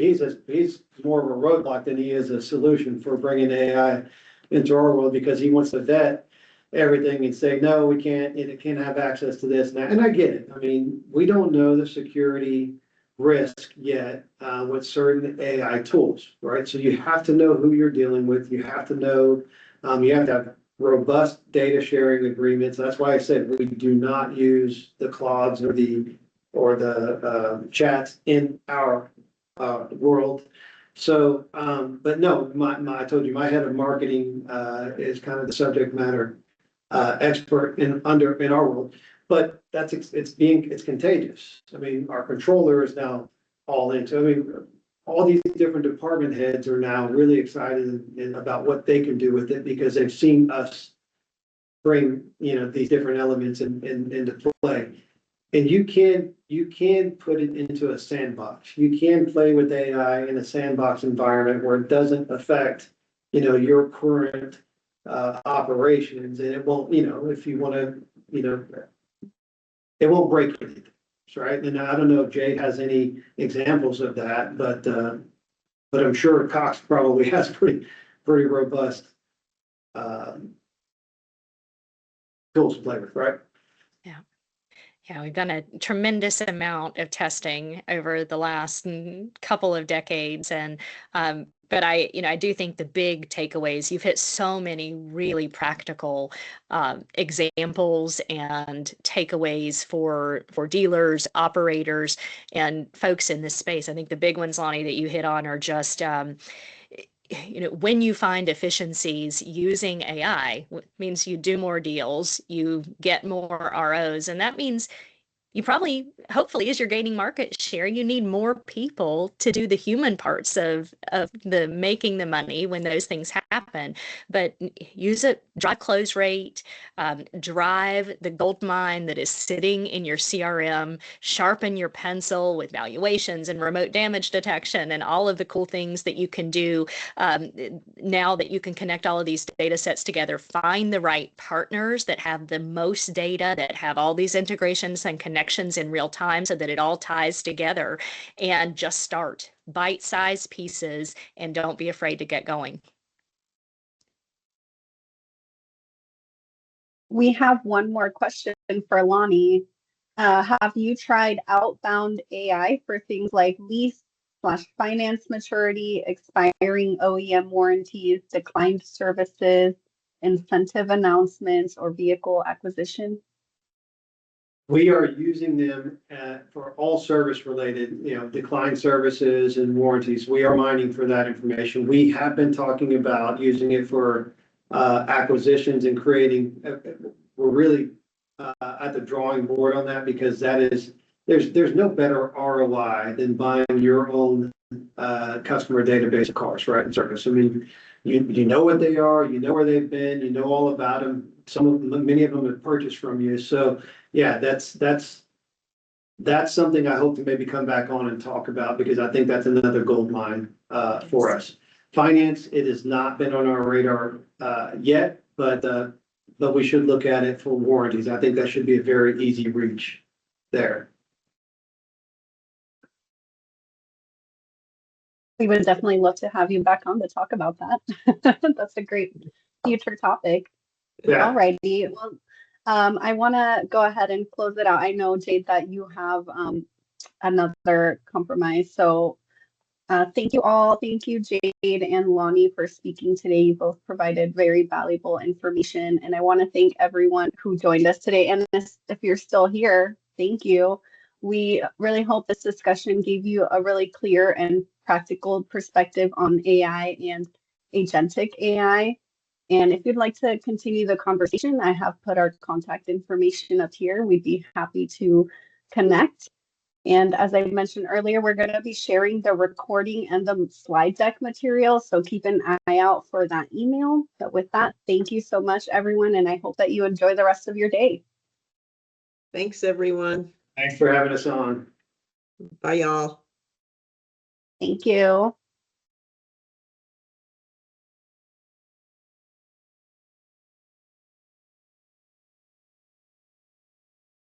S4: more of a roadblock than he is a solution for bringing AI into our world, because he wants to vet everything and say, no, we can't, it can't have access to this and that. And I get it. I mean, we don't know the security risk yet with certain AI tools, right? So you have to know who you're dealing with. You have to know, you have to have robust data sharing agreements. That's why I said we do not use the Claudes or the chats in our world. So, but no, I told you, my head of marketing is kind of the subject matter expert in our world. But it's contagious. I mean, our controller is now all into. I mean, all these different department heads are now really excited about what they can do with it, because they've seen us bring these different elements into play. And you can put it into a sandbox. You can play with AI in a sandbox environment where it doesn't affect your current operations, and it won't if you want to it won't break anything, right? And I don't know if Jade has any examples of that, but I'm sure Cox probably has pretty robust tools to play with, right?
S3: Yeah, we've done a tremendous amount of testing over the last couple of decades, and but I do think the big takeaways, you've hit so many really practical examples and takeaways for dealers, operators, and folks in this space. I think the big ones, Lonny, that you hit on are just when you find efficiencies using AI, means you do more deals, you get more ROs, and that means you probably, hopefully, as you're gaining market share, you need more people to do the human parts of the making the money when those things happen. But use it, drive close rate, drive the gold mine that is sitting in your CRM, sharpen your pencil with valuations and remote damage detection and all of the cool things that you can do now that you can connect all of these data sets together. Find the right partners that have the most data, that have all these integrations and connections in real time so that it all ties together, and just start bite-sized pieces and don't be afraid to get going.
S1: We have one more question for Lonny. Have you tried outbound AI for things like lease/finance maturity, expiring OEM warranties, declined services, incentive announcements, or vehicle acquisition?
S4: We are using them for all service related, declined services and warranties. We are mining for that information. We have been talking about using it for acquisitions and creating. We're really at the drawing board on that, because there's no better ROI than buying your own customer database of cars, right, and service. I mean, you know what they are, you know where they've been, you know all about them. Many of them have purchased from you. So yeah, that's something I hope to maybe come back on and talk about, because I think that's another gold mine for us. Finance, it has not been on our radar yet, but we should look at it for warranties. I think that should be a very easy reach there.
S1: We would definitely love to have you back on to talk about that. That's a great future topic.
S4: Yeah.
S1: Alrighty. Well, I want to go ahead and close it out. I know, Jade, that you have another compromise. So thank you all. Thank you, Jade and Lonny, for speaking today. You both provided very valuable information. And I want to thank everyone who joined us today. And if you're still here, thank you. We really hope this discussion gave you a really clear and practical perspective on AI and agentic AI. And if you'd like to continue the conversation, I have put our contact information up here. We'd be happy to connect. And as I mentioned earlier, we're going to be sharing the recording and the slide deck material. So keep an eye out for that email. But with that, thank you so much, everyone. And I hope that you enjoy the rest of your day.
S2: Thanks, everyone.
S4: Thanks for having us on.
S2: Bye, y'all.
S1: Thank you.